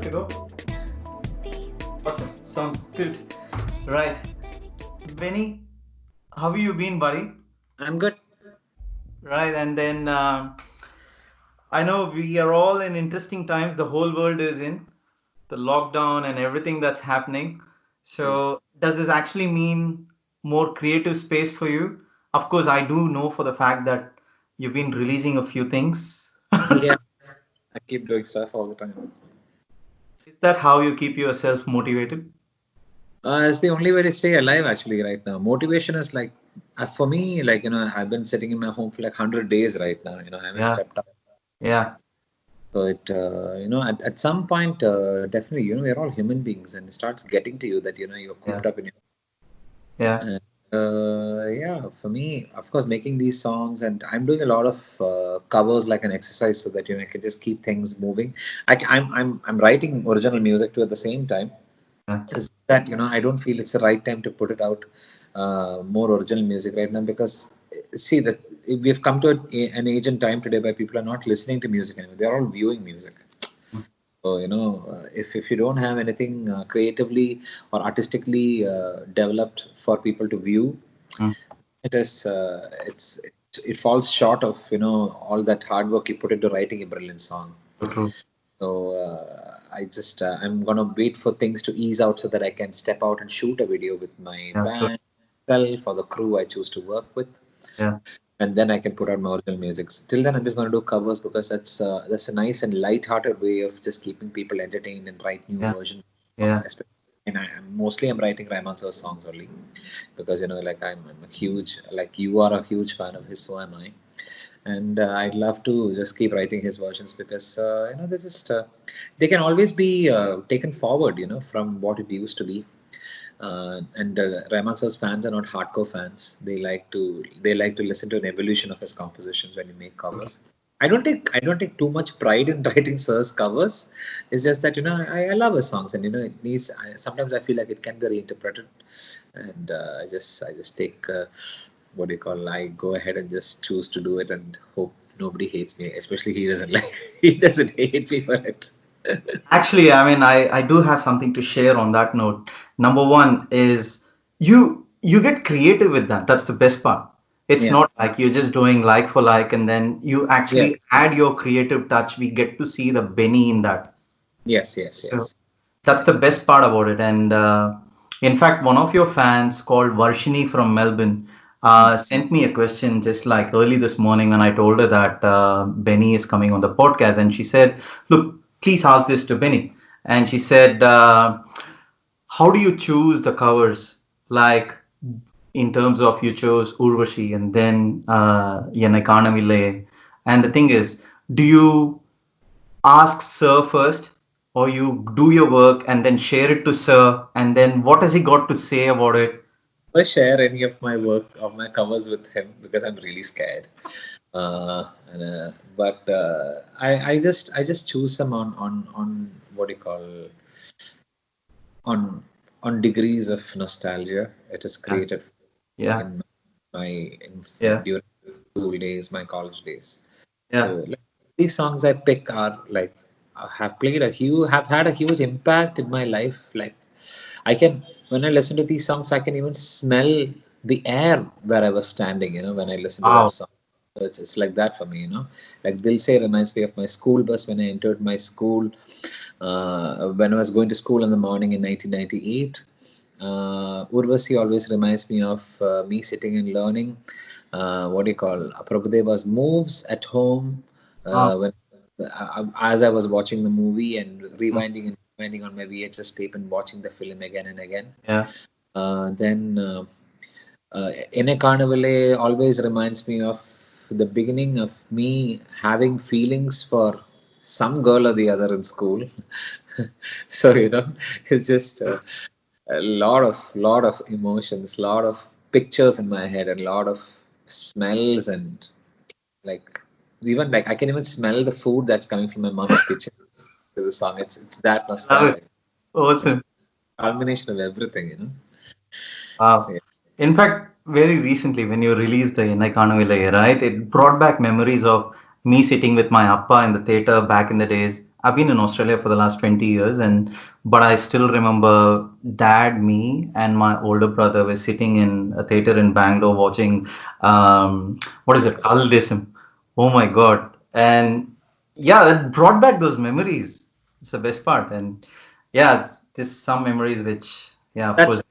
to go? Awesome. Sounds good. Right. Benny, how have you been, buddy? I'm good. Right. And then I know we are all in interesting times. The whole world is in the lockdown and everything that's happening. Mm. So, does this actually mean more creative space for you? Of course, I do know for the fact that you've been releasing a few things. Yeah, I keep doing stuff all the time. Is that how you keep yourself motivated? It's the only way to stay alive, actually, right now. Motivation is like, for me, like, I've been sitting in my home for like 100 days right now. I haven't Yeah. stepped up. Yeah. So at some point, definitely, we're all human beings and it starts getting to you that, you're Yeah. cooped up in your. Yeah. And, yeah, for me, of course, making these songs and I'm doing a lot of covers like an exercise so that, I can just keep things moving. I'm writing original music too at the same time. Yeah. Is that I don't feel it's the right time to put it out more original music right now because see that we've come to an age and time today where people are not listening to music anymore. They're all viewing music. So if you don't have anything creatively or artistically developed for people to view, Mm. it is it falls short of all that hard work you put into writing a brilliant song. So true. So I'm gonna wait for things to ease out so that I can step out and shoot a video with my Yeah. So band, self, or the crew I choose to work with, yeah. and then I can put out my original music. Till then, I'm just gonna do covers because that's a nice and light-hearted way of just keeping people entertained and write new Yeah. versions of songs. Yeah. Especially, and I'm writing Rahman sir's songs only because like I'm a huge like you are a huge fan of his, so am I. And I'd love to just keep writing his versions because they can always be taken forward, from what it used to be. And Rahman sir's fans are not hardcore fans. They like to listen to an evolution of his compositions when he make covers. I don't take too much pride in writing sir's covers. It's just that I love his songs, and it needs. Sometimes I feel like it can be reinterpreted, and I just take what do you call? I go ahead and just choose to do it and hope nobody hates me. Especially he doesn't like. He doesn't hate me for it. Actually, I mean, I do have something to share on that note. Number one is you get creative with that. That's the best part. It's Yeah. not like you're just doing like for like and then you Yes. actually add your creative touch. We get to see the Benny in that. Yes. Yes. So Yes. that's the best part about it. And in fact, one of your fans called Varshini from Melbourne Mm. sent me a question just like early this morning, and I told her that Benny is coming on the podcast, and she said, "Look, please ask this to Benny." And she said, "How do you choose the covers? Like in terms of you chose Urvashi and then Yenai Kanaville, and the thing is, do you ask Sir first, or you do your work and then share it to Sir, and then what has he got to say about it?" I share any of my work of my covers with him because I'm really scared. But I just choose them on what do you call on on degrees of nostalgia. It is Yeah, created yeah, in my yeah, during school days, my college days. So yeah. like, these songs I pick are like have had a huge impact in my life. Like I can when I listen to these songs, I can even smell the air where I was standing. When I listen to that Wow. song. So it's like that for me. Like Dil Se reminds me of my school bus when I entered my school when I was going to school in the morning in 1998. Urvasi always reminds me of me sitting and learning what do you call Prabhudeva's moves at home Wow. when as I was watching the movie and Mm. rewinding on my VHS tape and watching the film again and again. Yeah. Then Ene Carnivale always reminds me of the beginning of me having feelings for some girl or the other in school. So it's just a lot of emotions, lot of pictures in my head, and lot of smells, and like even like I can even smell the food that's coming from my mom's kitchen to the song. It's that Love it. nostalgic. It's Awesome. a culmination of everything. Wow. Yeah. In fact, very recently when you released the Yenai Kanaville, right, it brought back memories of me sitting with my appa in the theater back in the days. I've been in Australia for the last 20 years, and but I still remember dad, me, and my older brother were sitting in a theater in Bangalore watching what is it, Kal Desam. Oh my God. And yeah, that brought back those memories. It's the best part. And yeah, there's some memories which, yeah, of course.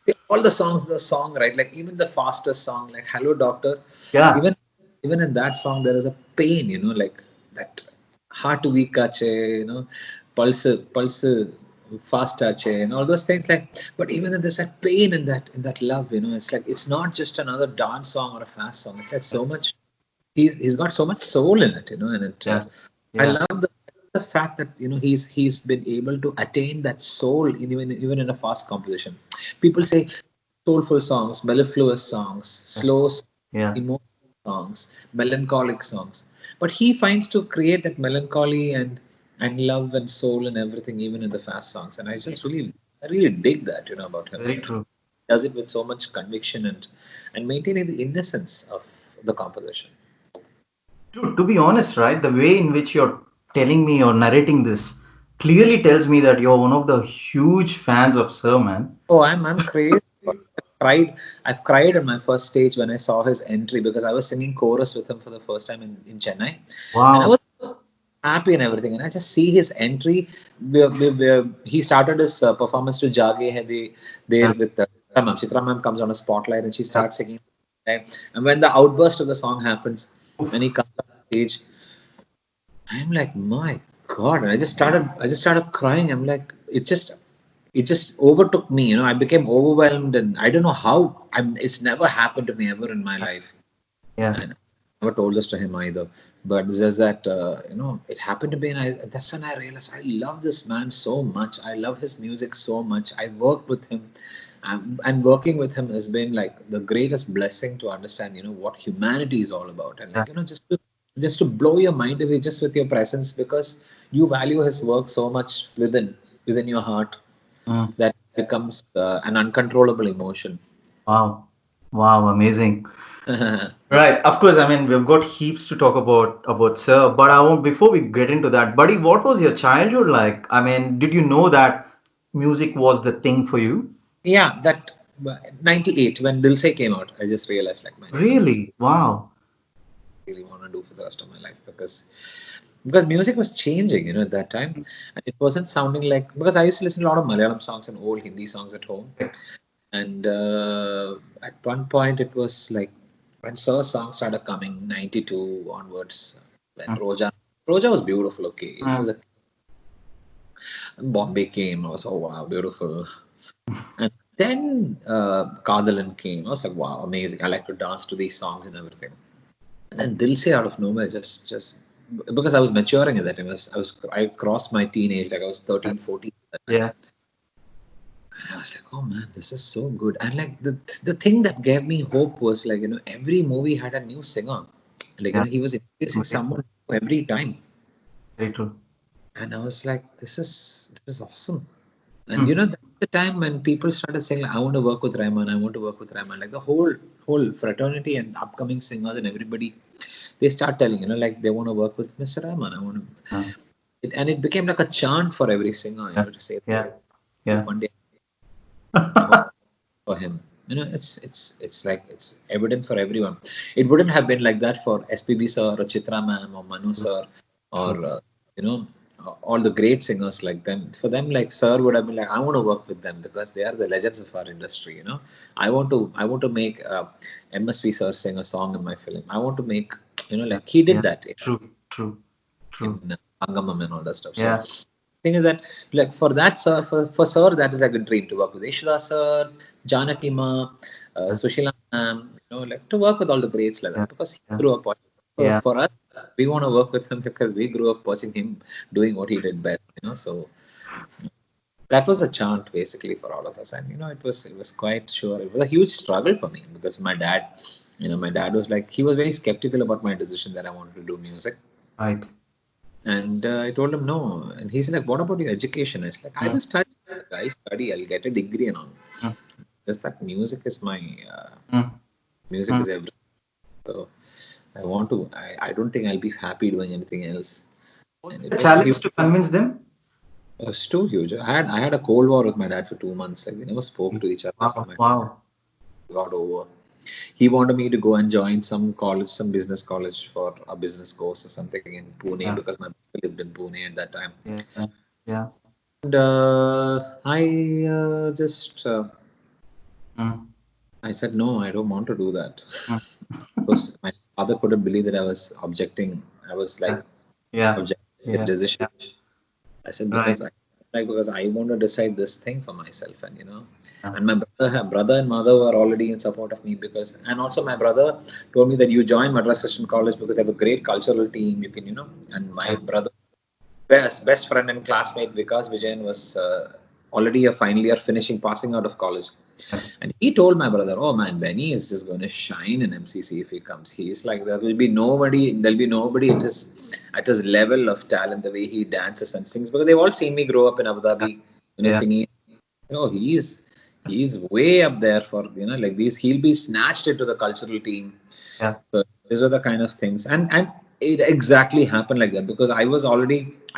That's all the songs, the song, right? Like even the fastest song, like Hello Doctor, Yeah, even even in that song there is a pain, like that heart weak ache, pulse fast ache, and all those things. Like, but even then there's that pain in that love, it's like it's not just another dance song or a fast song. It's like so much. He's got so much soul in it, and it. yeah, I yeah. love the fact that he's been able to attain that soul even in a fast composition. People say soulful songs, mellifluous songs, slow, Yeah. emotional songs, melancholic songs, but he finds to create that melancholy and love and soul and everything even in the fast songs. And I really dig that about him. Very true. Does it with so much conviction and maintaining the innocence of the composition. To be honest, right, the way in which you're telling me or narrating this clearly tells me that you're one of the huge fans of Sir, man. Oh, I'm crazy. I've cried on my first stage when I saw his entry because I was singing chorus with him for the first time in Chennai, and I Wow. was so happy and everything. And I just see his entry. He started his performance to Jage Hai De there Yeah. with Chitra Ma'am. Chitra Ma'am comes on a spotlight and she Yeah. starts singing. Right? And when the outburst of the song happens, when he Oof. comes on stage, I'm like, my God! And I just started crying. I'm like, it just overtook me. I became overwhelmed, and I don't know how. It's never happened to me ever in my life, Yeah. and I never told this to him either. But it's just that it happened to me, and that's when I realized I love this man so much. I love his music so much. I worked with him, and working with him has been like the greatest blessing to understand, what humanity is all about, and Yeah. like just to blow your mind away just with your presence because you value his work so much within your heart Mm. that becomes an uncontrollable emotion. Wow. Wow. Amazing. Right. Of course. I mean, we've got heaps to talk about Sir, but I want before we get into that, buddy, what was your childhood like? I mean, did you know that music was the thing for you? Yeah, that 98 when Dilse came out, I just realized like, my goodness, Really? Wow. I really want to do for the rest of my life because music was changing, at that time, and it wasn't sounding like because I used to listen to a lot of Malayalam songs and old Hindi songs at home, and at one point it was like when Sir songs started coming 92 onwards, when Mm. Roja was beautiful. Okay, it was Mm. a Bombay came. I was, oh wow, beautiful. And then Kadalan came. I was like, wow, amazing. I like to dance to these songs and everything. And then Dilse out of nowhere, just because I was maturing at that time. I crossed my teenage, like I was 13, 14 at that time. Yeah. And I was like, oh man, this is so good. And like the thing that gave me hope was like, every movie had a new singer. Like, Yeah. he was introducing Okay. someone every time. Very true. And I was like, this is awesome. And Mm. that's the time when people started saying, like, I want to work with Rahman, I want to work with Rahman. Like the whole fraternity and upcoming singers and everybody, they start telling, like they want to work with Mr. Rahman. I want to, Yeah. and it became like a chant for every singer, Yeah. to say, Yeah. Yeah. one day I want for him. It's like it's evident for everyone. It wouldn't have been like that for SPB sir or Chitra ma'am or Manu True. sir or True. you know all the great singers like them. For them, like sir would have been like, I want to work with them because they are the legends of our industry. I want to make MSV sir sing a song in my film. I want to make Yeah. like he did Yeah. that True. True. in True. Angamam and all that stuff. So Yeah. thing is that like for that sir for sir that is like a dream to work with Ishda sir, Janaki ma, Yeah. Sushila ma'am, like to work with all the greats like Yeah. that because he Yeah. grew up watching. So Yeah. for us, we want to work with him because we grew up watching him doing what he did best. So that was a chant basically for all of us, and it was quite sure it was a huge struggle for me because my dad was like he was very skeptical about my decision that I wanted to do music. Right. And I told him no. And he's like, what about your education? I was like, I Mm. will study. I study. I'll get a degree and all. Mm. Just that music is Mm. music Mm. is everything. So I want to. I don't think I'll be happy doing anything else. Was And it it a was he challenge to convince them? was too huge. I had a cold war with my dad for 2 months. Like we never spoke to each other. Wow, My wow. got over. He wanted me to go and join some college, some business college for a business course or something in Pune Yeah, because my brother lived in Pune at that time. yeah, yeah. And I just Mm, I said no, I don't want to do that. mm. Because my father couldn't believe that I was objecting. I was like Yeah, yeah, objecting his yeah, decision. yeah. I said Right. because I want to decide this thing for myself, and Yeah, and my brother and mother were already in support of me because, and also my brother told me that you join Madras Christian College because they have a great cultural team. You can, and my yeah, brother best friend and classmate Vikas Vijayan was already a final year finishing passing out of college, yeah, and he told my brother, "Oh man, Benny is just going to shine in MCC if he comes. He's like there'll be nobody at his level of talent, the way he dances and sings because they've all seen me grow up in Abu yeah, Dhabi, yeah, singing. No, he's way up there for like these. He'll be snatched into the cultural team. yeah. So these were the kind of things, and it exactly happened like that because I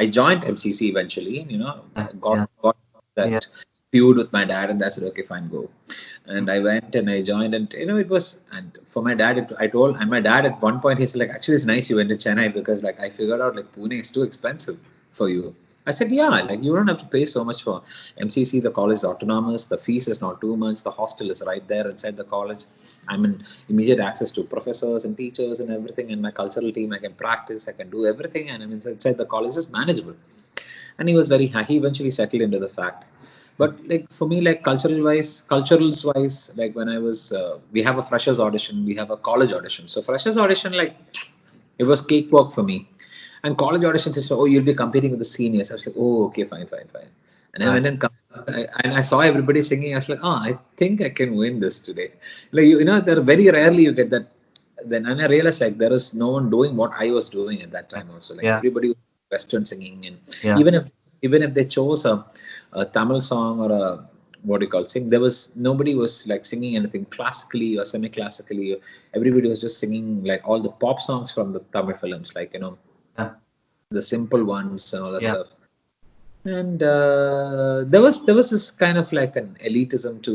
joined MCC eventually. Yeah, yeah, Got yeah. that feud with my dad, and I said, okay, fine, go. And I went and I joined, and it was, and for my dad, I told, and my dad at one point he said like, actually, it's nice you went to Chennai because like I figured out like Pune is too expensive for you. I said, yeah, like you don't have to pay so much for MCC. The college is autonomous. The fees is not too much. The hostel is right there inside the college. I'm in immediate access to professors and teachers and everything. And my cultural team, I can practice. I can do everything. And I'm inside the college. It's manageable. And he was very happy. He eventually settled into the fact. But like for me, like culturals wise, like when I was, we have a freshers audition, we have a college audition. So freshers audition, like it was cakewalk for me. And college auditions is, oh, you'll be competing with the seniors. I was like, oh, okay, fine, fine, fine. And I Right. went and I saw everybody singing. I was like, oh, I think I can win this today. Like, there very rarely you get that. Then, and I realized like there is no one doing what I was doing at that time also. Like Yeah, everybody was Western singing. And yeah. even if they chose a Tamil song or a, what do you call, sing, there was, nobody was like singing anything classically or semi-classically. Everybody was just singing like all the pop songs from the Tamil films, like, Yeah, the simple ones and all that yeah, stuff. And there was this kind of like an elitism to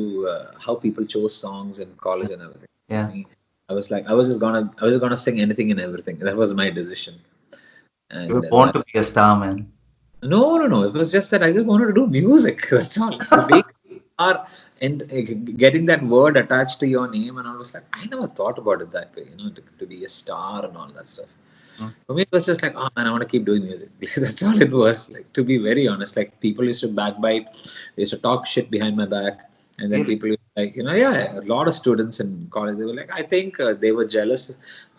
how people chose songs in college and everything. For yeah. me, I was like, I was just gonna sing anything and everything. That was my decision. You were And born to be a star, man. no, no, no. It was just that I just wanted to do music. That's all. To be or and getting that word attached to your name, and I was like, I never thought about it that way. To be a star and all that stuff. Mm, For me, it was just like, oh man, I want to keep doing music. That's all it was. Like, to be very honest, like people used to backbite, they used to talk shit behind my back, and then really? people like, yeah, a lot of students in college, they were like, I think they were jealous.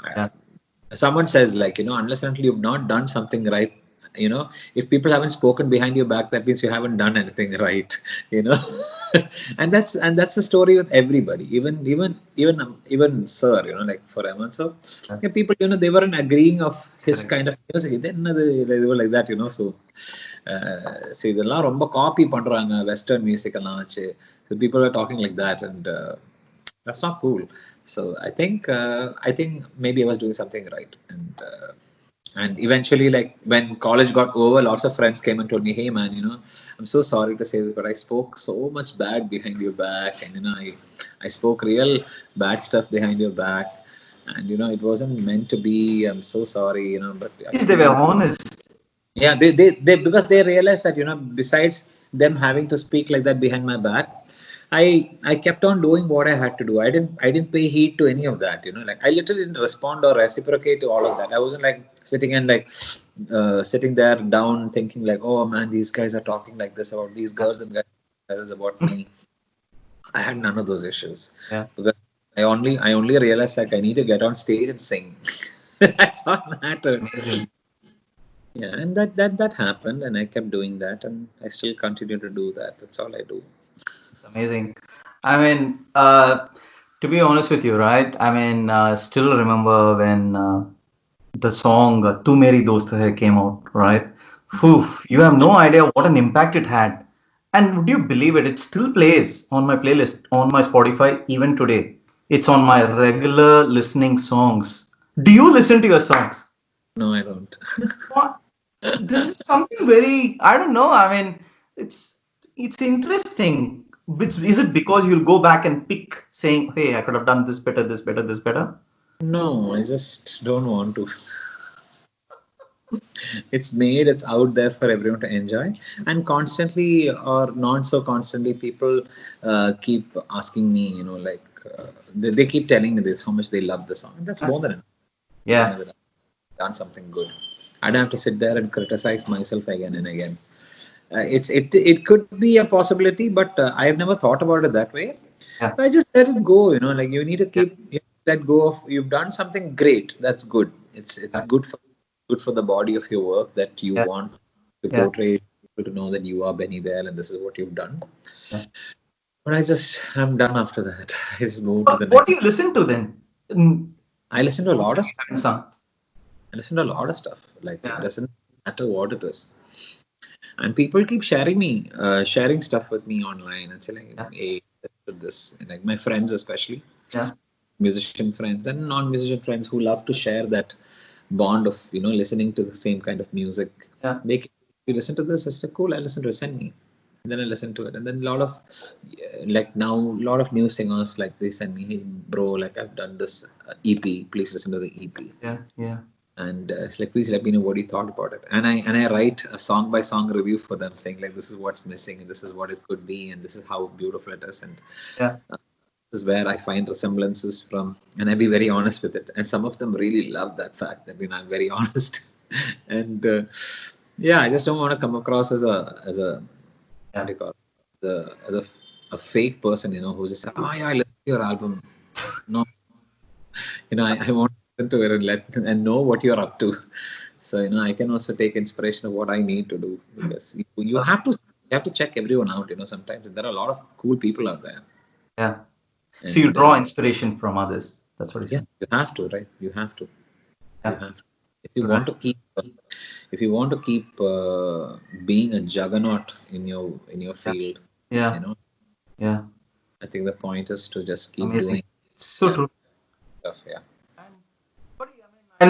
Uh, Yeah, Someone says like, unless and until you've not done something right, if people haven't spoken behind your back, that means you haven't done anything right. you know and that's the story with everybody, even sir, like for Eman sir, yeah. yeah, people, they weren't agreeing of his Correct. kind of music. Then they were like that, so see, இதெல்லாம் ரொம்ப copy பண்றாங்க western music எல்லாம் வச்சு. So people were talking like that, and that's not cool. So I think maybe I was doing something right, and eventually, like when college got over, lots of friends came and told me, "Hey man, I'm so sorry to say this, but I spoke so much bad behind your back, and I spoke real bad stuff behind your back, and it wasn't meant to be. I'm so sorry, but At least they actually, were honest. yeah, they because they realized that, besides them having to speak like that behind my back, I kept on doing what I had to do. I didn't pay heed to any of that, like I literally didn't respond or reciprocate to all of that. I wasn't like sitting there down thinking like, oh man, these guys are talking like this about these girls and guys about me. I had none of those issues Yeah, because I only realized like I need to get on stage and sing. That's all mattered. amazing. Yeah, and that happened, and I kept doing that, and I still continue to do that. That's all I do. It's amazing. I mean, to be honest with you, right? I mean, still remember when the song "Tu Meri Dost Hai" came out, right? Poof, you have no idea what an impact it had. And would you believe it? It still plays on my playlist on my Spotify even today. It's on my regular listening songs. Do you listen to your songs? No, I don't. What? This is something very, I don't know. I mean, it's it's interesting. Which is it because you'll go back and pick saying, hey, I could have done this better, this better, this better. No, I just don't want to. It's made, it's out there for everyone to enjoy, and constantly or not so constantly, people keep asking me, like they keep telling me how much they love the song. And that's more than enough. You Yeah, know, that I've done something good. I don't have to sit there and criticize myself again and again. It could be a possibility, but I have never thought about it that way. yeah, I just let it go. Like you need to yeah, keep let go of. You've done something great. That's good. It's yeah, good for the body of your work that you yeah, want to yeah, portray people to know that you are Benny Dayal and this is what you've done. yeah. But I'm done after that. I just move to the What next. do you listen to then? Mm, I listen to a lot of song. I listen to a lot of stuff. Like it Yeah, doesn't matter what it is. And people keep sharing stuff with me online and saying, yeah, hey, listen to this. And like my friends especially, yeah, musician friends and non-musician friends who love to share that bond of listening to the same kind of music. yeah. They you listen to this, it's like cool, I listen to it, send me. And then I listen to it, and then a lot of like now a lot of new singers, like they send me, hey bro, like I've done this EP, please listen to the EP. Yeah, yeah. And it's like, please let me know what you thought about it. And I write a song by song review for them, saying like this is what's missing and this is what it could be and this is how beautiful it is. And Yeah. is where I find resemblances from, and I be very honest with it. And some of them really love that fact that I'm very honest. And yeah, I just don't want to come across as a what Yeah. do you call it? A fake person, who just say, oh yeah, I listen to your album. No, I want to listen to it and know what you're up to. So I can also take inspiration of what I need to do, because you have to check everyone out. Sometimes there are a lot of cool people out there. Yeah. So you And draw inspiration from others. That's what he's yeah, saying. you have to, right? You have to. You Yeah. have to. If you Right. want to keep, being a juggernaut in your Yeah. field, you Yeah. know, Yeah. I think the point is to just keep Amazing. doing It's so true. stuff. Yeah. And, buddy, I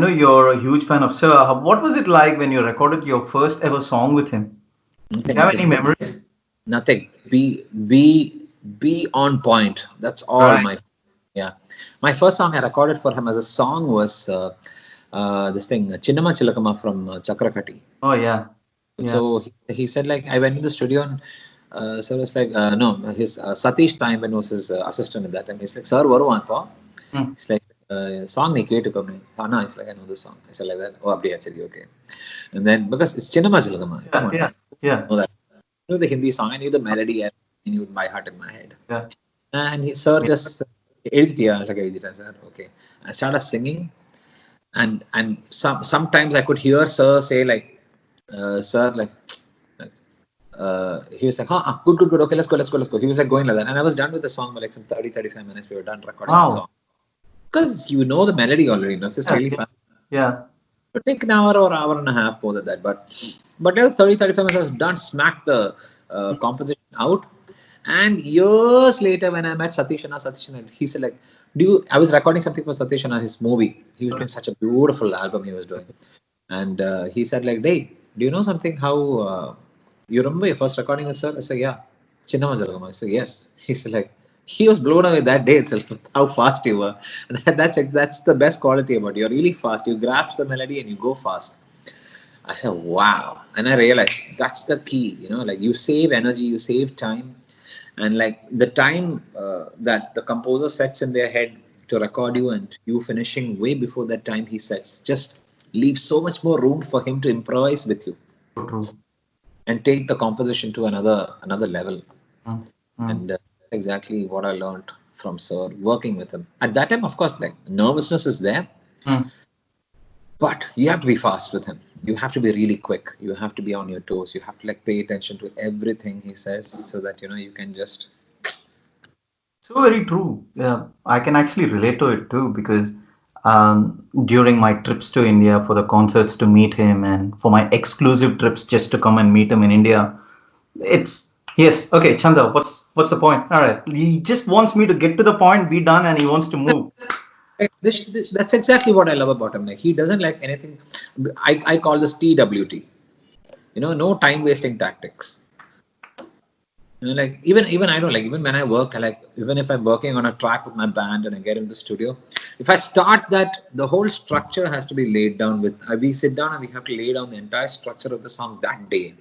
know you're a huge fan of Sir. What was it like when you recorded your first ever song with him? Do you Nothing. have any Just memories? nothing. Be on point. That's all. Right. Yeah. My first song I recorded for him as a song was this thing, Chinnama Chilakama from Chakrakati. Oh, yeah. Yeah. So he said, like, I went in the studio and sir was like, no, his Satish time when was his assistant at that time. He's like, sir, varuvan. Hmm. It's like, song நீ கேட்டுக்கோமே. Anna, it's like, I know the song. I said like that. Oh, அப்படியா சரி, okay. And then because it's Chinnama Chilakama, come Yeah. on, Yeah. Yeah. know that. I knew the Hindi song. I knew the melody. I knew it by heart in my head. Yeah. And sir just எழுதிட்டியா? Like எழுதிட்டேன் sir. Okay. I started singing, and sometimes I could hear sir say like, sir like, he was like, good, okay, let's go. He was like going like that, and I was done with the song by like some 30-35 minutes. We were done recording the Wow. song because you know the melody already. It's just Yeah. really Yeah. fun. Yeah. It take an hour or hour and a half more than that, but 30-35 minutes I was done, smacked the composition out. And years later, when I met Satish, he said like, I was recording something for Satish, his movie. He was doing such a beautiful album he was doing. And he said like, hey, do you know something how, you remember your first recording with sir? I said, yeah. Chinnama Jalagama. I said, yes. He said like, he was blown away that day itself, how fast you were. And that's the best quality about you. You're really fast. You grasp the melody and you go fast. I said, wow. And I realized that's the key, like you save energy, you save time. And like the time that the composer sets in their head to record you and you finishing way before that time he sets, just leaves so much more room for him to improvise with you So true. and take the composition to another level. Mm. Mm. And that's exactly what I learned from sir working with him. At that time, of course, like nervousness is there, Mm. but you have to be fast with him. You have to be really quick. You have to be on your toes. You have to like pay attention to everything he says so that you can just. So very true. Yeah, I can actually relate to it too because during my trips to India for the concerts to meet him and for my exclusive trips just to come and meet him in India, it's yes. Okay, Chanda, what's the point? All right, he just wants me to get to the point, be done, and he wants to move. That's exactly what I love about him. Like he doesn't like anything. I call this TWT. No time wasting tactics. Like even I don't like, even when I work, like even if I'm working on a track with my band and I get in the studio, if I start that, the whole structure has to be laid down with. We sit down and we have to lay down the entire structure of the song that day.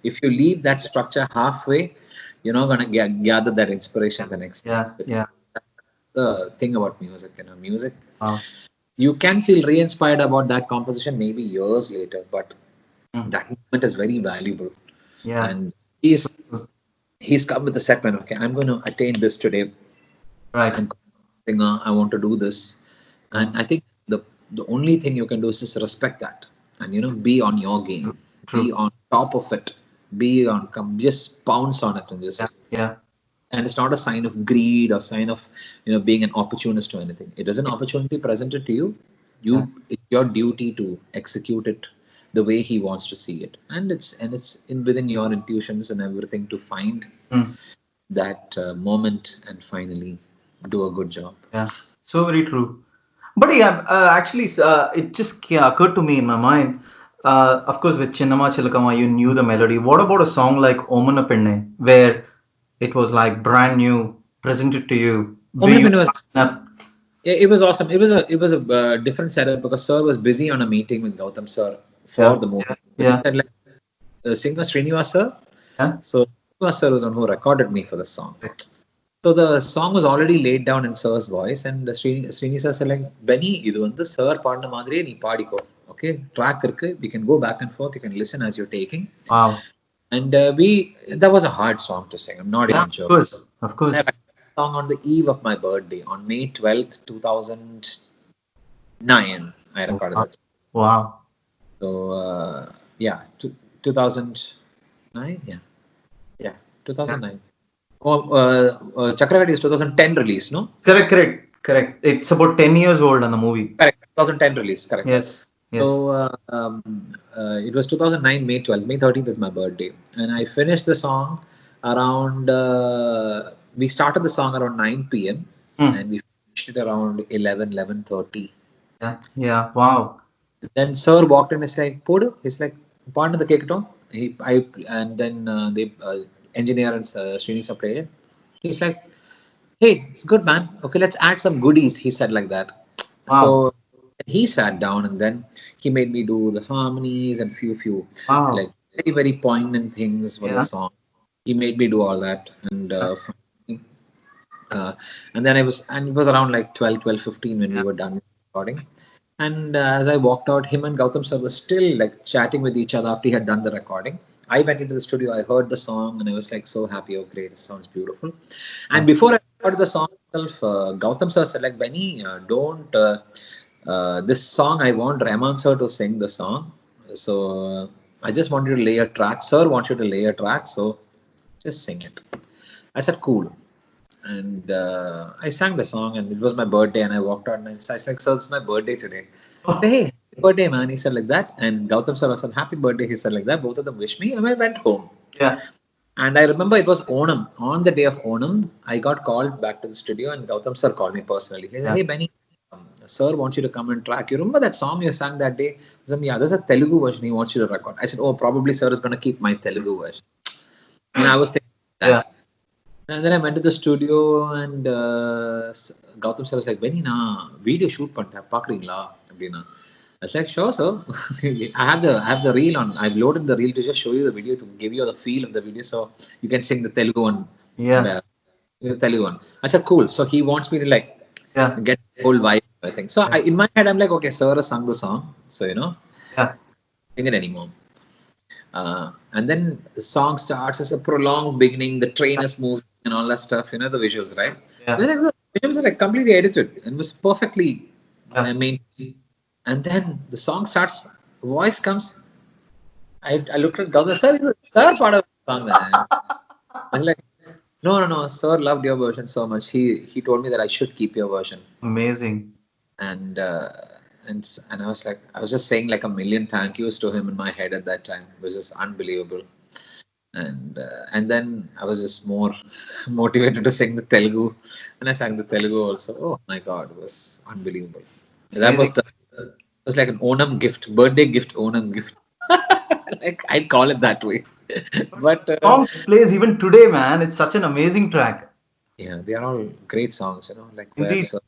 If you leave that structure halfway, you're not gonna gather that inspiration the next day. Yeah, yeah. That's the thing about music. Music, Wow. you can feel re-inspired about that composition maybe years later, but Mm. that moment is very valuable. Yeah. And he's come with a set plan. Okay, I'm going to attain this today. Right. I'm singer. I want to do this, and I think the only thing you can do is just respect that, and be on your game, True. be on top of it, just pounce on it, and just. Yeah. Yeah. And it's not a sign of greed or sign of being an opportunist or anything. It is an opportunity presented to you. It's your duty to execute it the way he wants to see it, and it's within your intuitions and everything to find Mm. that moment and finally do a good job. Yeah. So very true. But yeah, actually, it just occurred to me in my mind. Of course, with Chinnama Chilakama, you knew the melody. What about a song like Omana Pinne, where it was like brand new, presented to you? Were you Omnipin was up? Yeah, it was awesome. It was a different setup because Sir was busy on a meeting with Gautam Sir for Yeah, the movie. yeah, But he yeah, said like singer Srinivas Sir. yeah. So Srinivas Sir was on who recorded me for the song. So the song was already laid down in Sir's voice, and Srini Sir said like, Benny, இது வந்து Sir பாடின மாதிரியே நீ பாடிக்கோ. Okay, track இருக்கு. We can go back and forth. You can listen as you're taking. Wow. And that was a hard song to sing. I'm not Yeah, even of joking. course, of I course. wrote the song on the eve of my birthday on May 12th, 2009. I recorded that. Wow. So yeah, 2009. Yeah, 2009. Oh, Chakravarti is 2010 release, no? Correct. It's about 10 years old on the movie. Correct. 2010 release. Correct. Yes, yes. So it was 2009 May 12th. May 13th is my birthday, and I finished the song around. We started the song around 9 p.m. and we finished it around 11:30. Yeah. Wow. Then Sir walked in. He's like, "Podu." He's like, "Partner the cake and then the engineer and Srini Sir played it. He's like, "Hey, it's good, man. Okay, let's add some goodies." He said like that. Wow. So he sat down and then he made me do the harmonies and few Wow. like very poignant things for the song. He made me do all that, and then it was around like 12:15 when we were done recording. And as I walked out, him and Gautam sir were still like chatting with each other after he had done the recording. I went into the studio, I heard the song, and I was like so happy. Oh, great, this sounds beautiful. And before I recorded the song itself, Gautam sir said like, Benny, don't this song, I want Rahman sir to sing the song. So I just want you to lay a track. Sir wants you to lay a track, so just sing it. I said, cool. And I sang the song, and it was my birthday, and I walked out and I was like, sir, it's my birthday today. I said, hey, happy birthday, man. He said like that. And Gautam sir said, happy birthday. He said like that. Both of them wished me, and I went home. Yeah. And I remember it was Onam. On the day of Onam, I got called back to the studio, and Gautam sir called me personally. He said, hey, Benny, sir wants you to come and track. You remember that song you sang that day? I said, yeah, there's a Telugu version he wants you to record. I said, oh, probably sir is going to keep my Telugu version. And I was thinking that. Yeah. And then I went to the studio, and Gautam sir was like, Benny, na video shoot panta paakringla appadina. I was like, sure, sir. I have the reel on. I've loaded the reel to just show you the video, to give you the feel of the video, so you can sing the Telugu one. Yeah. The Telugu one. I said, cool. So he wants me to like get the whole vibe, I think. So in my head, I'm like, okay, sir has sung the song, so sing it anymore. And then the song starts as a prolonged beginning. The train is moving and all that stuff. The visuals, right? Yeah. Then the visuals are like completely edited and was perfectly maintained. And then the song starts. Voice comes. I looked at Gautam, sir, part of the song. Man. I was like, no, sir loved your version so much. He told me that I should keep your version. Amazing. And I was like, I was just saying like a million thank yous to him in my head at that time. It was just unbelievable. And then I was just more motivated to sing the Telugu, and I sang the Telugu also. Oh my God, it was unbelievable. That Amazing. was it was like an Onam gift, birthday gift, Onam gift. Like I'd call it that way. But Song plays even today, man. It's such an amazing track. yeah, they are all great songs, like where Indeed. Sir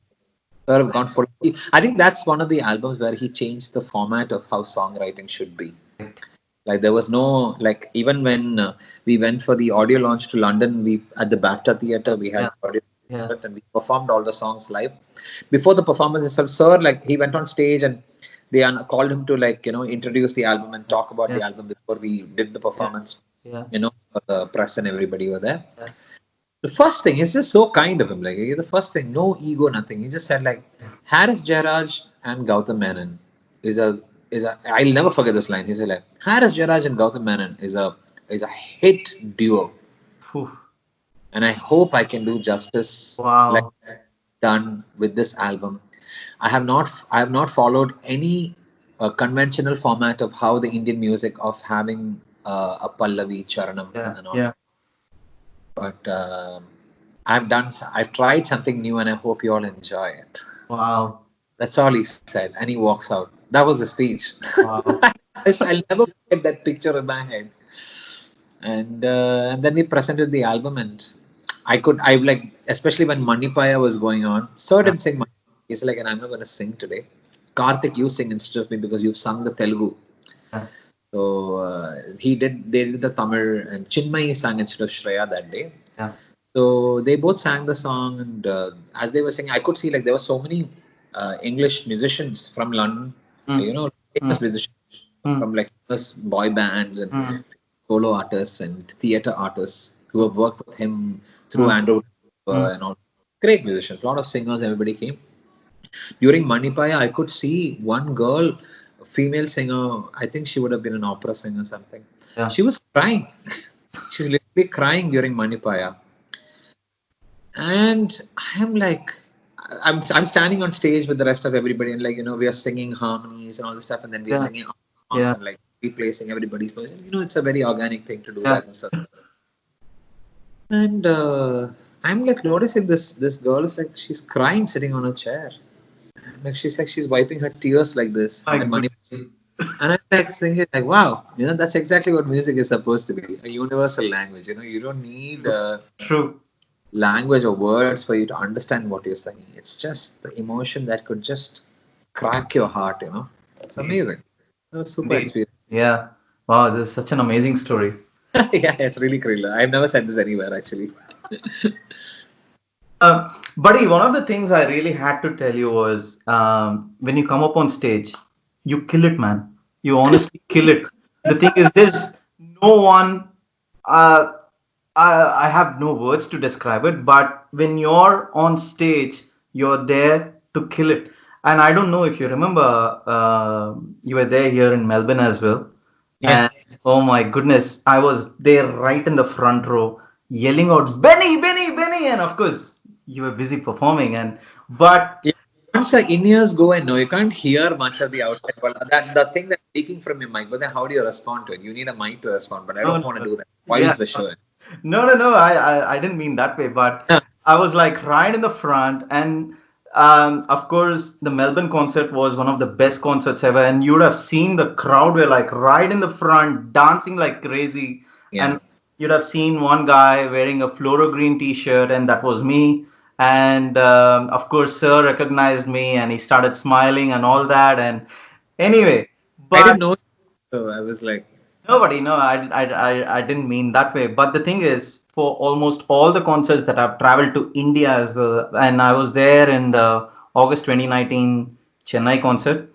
have gone full. I think that's one of the albums where he changed the format of how songwriting should be. Right. Like there was no like even when we went for the audio launch to London, we at the BAFTA theater we had Yeah. audio Yeah. and we performed all the songs live. Before the performance itself, Sir like he went on stage and they called him to introduce the album and talk about Yeah. the album before we did the Yeah. performance. Yeah. For the press and everybody were there. Yeah. The first thing is just so kind of him. Like the first thing, no ego, nothing. He just said like Harris Jairaj and Gautam Menon is a. I'll never forget this line. He said like Harris Jairaj and Gautam Menon is a hit duo, Phew. and I hope I can do justice like Wow. done with this album. I have not followed any conventional format of how the Indian music of having a Pallavi, Charanam, Yeah. and all. Yeah. But I've tried something new, and I hope you all enjoy it. Wow. That's all he said, and he walks out. That was the speech. Wow. I'll never forget that picture in my head. And then we presented the album, and I like, especially when Manipaya was going on. Sir Yeah. didn't sing. He's like, and I'm not going to sing today. Karthik, you sing instead of me because you've sung the Telugu. Yeah. So they did the Tamil, and Chinmay sang instead of Shreya that day. Yeah. So they both sang the song, and as they were singing, I could see like there were so many English musicians from London, Mm. famous Mm. musicians Mm. from like famous boy bands and Mm. solo artists and theater artists who have worked with him through Mm. Andrew Mm. and all. Great musicians, a lot of singers, everybody came. During Manipaya, I could see one girl, a female singer. I think she would have been an opera singer or something. Yeah. She was crying. She's literally crying during Manipaya. And I'm like, I'm standing on stage with the rest of everybody, and we are singing harmonies and all this stuff, and then we are Yeah. singing songs Yeah. and like replacing everybody's version. It's a very organic thing to do Yeah. that. And I'm like noticing this girl is like she's crying sitting on a chair, like she's wiping her tears like this. My And goodness. and I'm like thinking like, wow, that's exactly what music is supposed to be, a universal language. You don't need True. language or words for you to understand what you're saying. It's just the emotion that could just crack your heart. It's amazing. That's super Indeed. experience. Yeah. Wow. This is such an amazing story. Yeah, it's really cool. I've never said this anywhere actually. Buddy, one of the things I really had to tell you was when you come up on stage, you kill it, man. You honestly kill it. The thing is, there's no one. Uh, I have no words to describe it, but when you're on stage, you're there to kill it. And I don't know if you remember, you were there here in Melbourne as well. Yeah. And oh my goodness, I was there right in the front row, yelling out, Benny, Benny, Benny. And of course, you were busy performing. But Yeah. Once the in-ears go and no, you can't hear much of the outside. But the thing that's speaking from your mic, but then how do you respond to it? You need a mic to respond, but I no, don't no, want to no. do that. Why Yeah. is the show? No. I didn't mean that way, but I was like right in the front, and of course, the Melbourne concert was one of the best concerts ever, and you would have seen the crowd were like right in the front, dancing like crazy, Yeah. and you'd have seen one guy wearing a fluoro green T-shirt, and that was me. And of course, Sir recognized me, and he started smiling and all that. And anyway, I but didn't know. So I was like, nobody, no, I didn't mean that way. But the thing is, for almost all the concerts that I've traveled to India as well, and I was there in the August 2019 Chennai concert.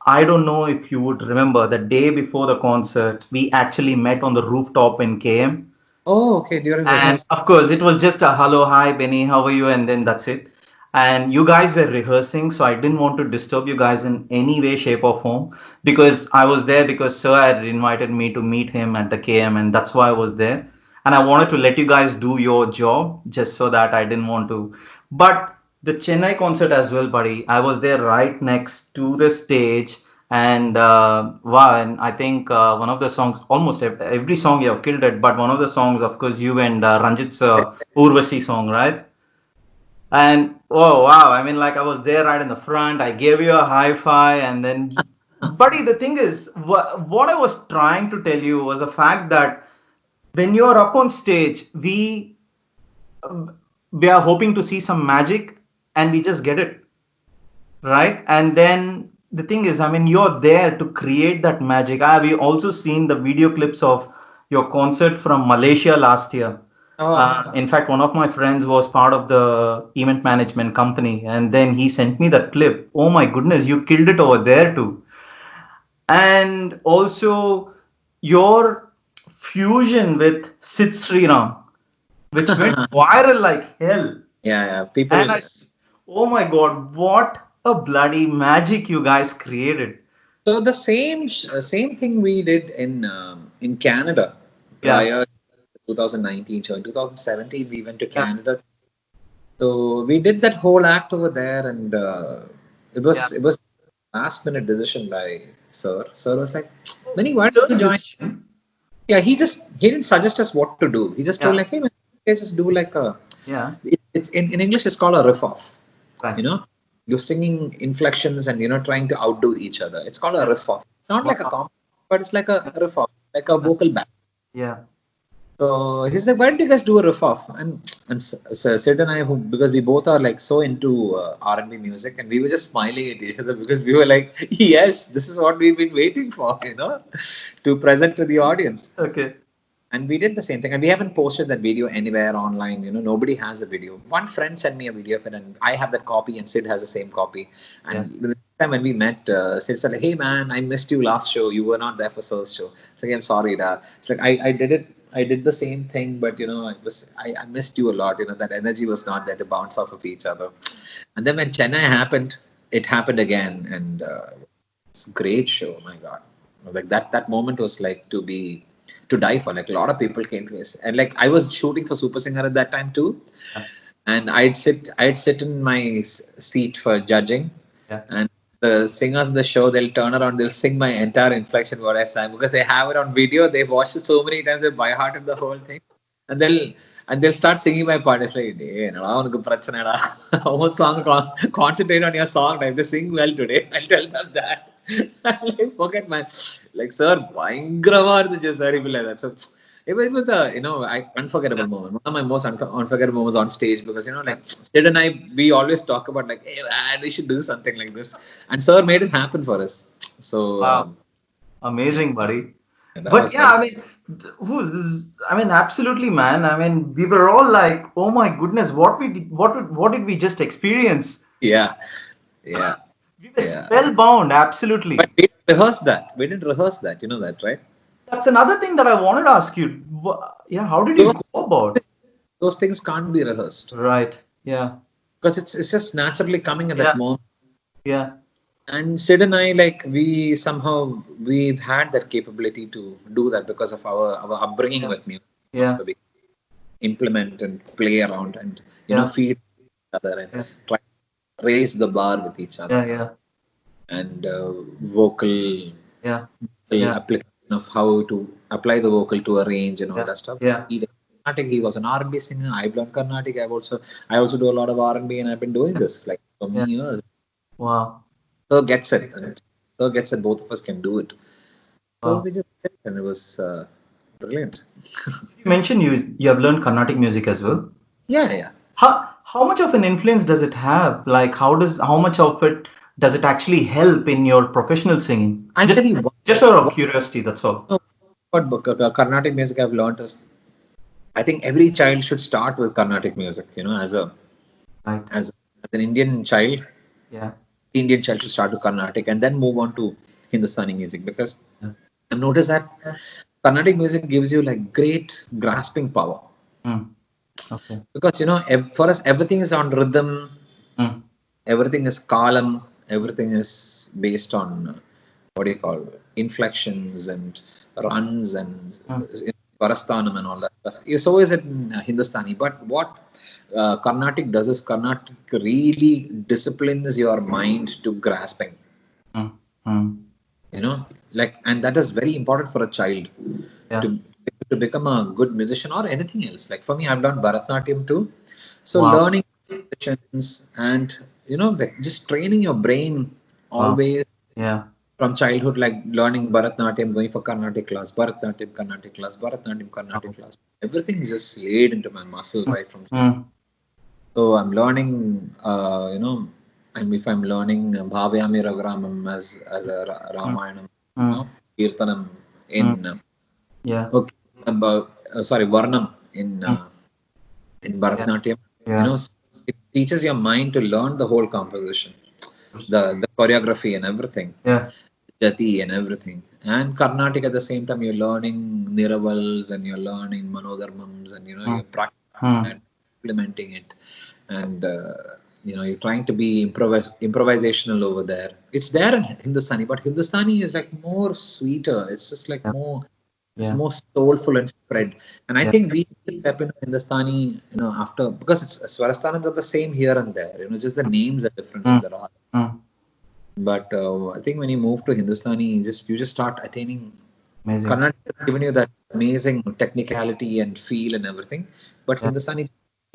I don't know if you would remember the day before the concert, we actually met on the rooftop in KM. oh, okay, during And rehearsal. of course, it was just a hello, hi, Benny, how are you? And then that's it. And you guys were rehearsing, so I didn't want to disturb you guys in any way, shape, or form because I was there because Sir had invited me to meet him at the KM, and that's why I was there. And I wanted to let you guys do your job just so that I didn't want to. But the Chennai concert as well, buddy, I was there right next to the stage, And wow, and I think one of the songs, almost every song you have killed it, but one of the songs, of course, you and Ranjit's Urvashi song, right? And oh wow, I mean, like I was there right in the front. I gave you a high five, and then, buddy, the thing is, what I was trying to tell you was the fact that when you're up on stage, we are hoping to see some magic, and we just get it right. And then the thing is, I mean, you're there to create that magic. We also seen the video clips of your concert from Malaysia last year. Oh, In fact, one of my friends was part of the event management company, and then he sent me that clip. Oh my goodness, you killed it over there too. And also your fusion with Sid Sriram, which went viral like hell. yeah, yeah. And People. oh my God, what a bloody magic you guys created. So the same thing we did in Canada Yeah, prior to 2019. So in 2017 we went to yeah, Canada. So we did that whole act over there, and yeah. it was last minute decision by Sir. Sir was like, "Benny, why don't Search you join?" decision. Yeah, he didn't suggest us what to do. He just told Yeah, like, "Hey man, let's just do like a." yeah, It's in English it's called a riff off. right. You know, you're singing inflections and trying to outdo each other. It's called a Yeah. riff off. Not like a Wow. comp, but it's like a riff off, like a Yeah, vocal band. yeah, So he's like, why don't you guys do a riff off? And Sid and I, because we both are like so into R&B music, and we were just smiling at each other because we were like, yes, this is what we've been waiting for, to present to the audience. okay. And we did the same thing, and we haven't posted that video anywhere online. Nobody has a video. One friend sent me a video of it, and I have that copy, and Sid has the same copy. Yeah, And the next time when we met, Sid said, like, "Hey man, I missed you last show. You were not there for Sir's show." It's like, "I'm sorry, da." It's like I did it. I did the same thing, but I missed you a lot. That energy was not there to bounce off of each other. And then when Chennai happened, it happened again, and it's a great show. My God, like that moment was like to die for. Like a lot of people came to us, and like I was shooting for Super Singer at that time too, yeah, and I'd sit in my seat for judging, yeah. and the singers in the show, they'll turn around, they'll sing my entire inflection what I sang because they have it on video. They've watched it so many times, they by hearted the whole thing, and they'll start singing my part. It's like, "Hey, என்னடா உனக்கு பிரச்சனைடா? Our song, concentrate on your song. I have to sing well today." I'll tell them that. Like, forget man. Like, sir, பயங்கரமா இருந்துச்சு sir. He'll be like that. So it was a unforgettable moment. One of my most unforgettable moments on stage because like Sid and I, we always talk about like, hey man, we should do something like this, and sir made it happen for us. So Wow, amazing, buddy. that But was yeah, like, I mean, I mean, absolutely, man. I mean, we were all like, "Oh my goodness, what did we just experience?" yeah, yeah, We were yeah. spellbound, absolutely. But we didn't rehearse that. We didn't rehearse that. You know that, right? That's another thing that I wanted to ask you. Yeah, how did you Those go about? those things can't be rehearsed Right. Yeah. because it's just naturally coming at that Yeah. moment. Yeah. And Sid and I, like we've had that capability to do that because of our upbringing Yeah. with music. Yeah. So we implement and play around and Yeah. feed each other and Yeah. try to raise the bar with each other. Yeah. Yeah. And vocal Yeah. Yeah. application of how to apply the vocal to a range and all Yeah. that stuff. Yeah. He did Carnatic. He was an R&B singer. I've learned Carnatic. I also do a lot of R&B, and I've been doing this like for Yeah. many years. Wow. So gets it. And so gets that both of us can do it. So Wow. we just did it, and it was brilliant. You mentioned you have learned Carnatic music as well. Yeah, yeah. How much of an influence does it have? Like how much of it does it actually help in your professional singing? Actually, Just out of curiosity, that's all. what Carnatic music I've learned is, I think every child should start with Carnatic music. Right. As an Indian child, Yeah. the Indian child should start with Carnatic and then move on to Hindustani music because Yeah. I've noticed that Carnatic music gives you like great grasping power Mm. Okay. because for us everything is on rhythm, Mm. everything is kalam, everything is based on what do you call inflections and runs and Parasthanam and all that stuff. So is it in Hindustani. But what Carnatic does is Carnatic really disciplines your mind to grasping. Mm. Mm. you know, like, and that is very important for a child Yeah. to to become a good musician or anything else. Like for me, I've done Bharatnatyam too. So Wow. learning positions and, you know, like just training your brain Wow. always Yeah. from childhood, like learning Bharatnatyam, going for Carnatic class, Bharatnatyam, Carnatic class, Bharatnatyam, Carnatic Wow. class. Everything is just laid into my muscle Mm, right from. mm, So I'm learning, you know, and if I'm learning Bhavyami Ragramam as a mm, Ramayanam, you know, mm, Kirtanam mm. in Yeah. okay, sorry, Varnam Mm, in yeah. Bharatnatyam, you Yeah. know, it teaches your mind to learn the whole composition, the choreography and everything, Yeah. Jati and everything. And Carnatic at the same time, you're learning Niravals and you're learning Manodharmams and, you know, you're Mm, practicing mm. that, implementing it. And, you know, you're trying to be improvisational over there. It's there in Hindustani, but Hindustani is like more sweeter. It's just like Yeah. more, it's Yeah. more soulful and spread. And I Yeah. think we step into Hindustani, you know, after, because it's Swarasthanams are the same here and there, you know, just the names are different in Mm, the Raga. mm. But I think when you move to Hindustani, you just start attaining. Amazing. Karnataka has given you that amazing technicality and feel and everything, but Yeah. Hindustani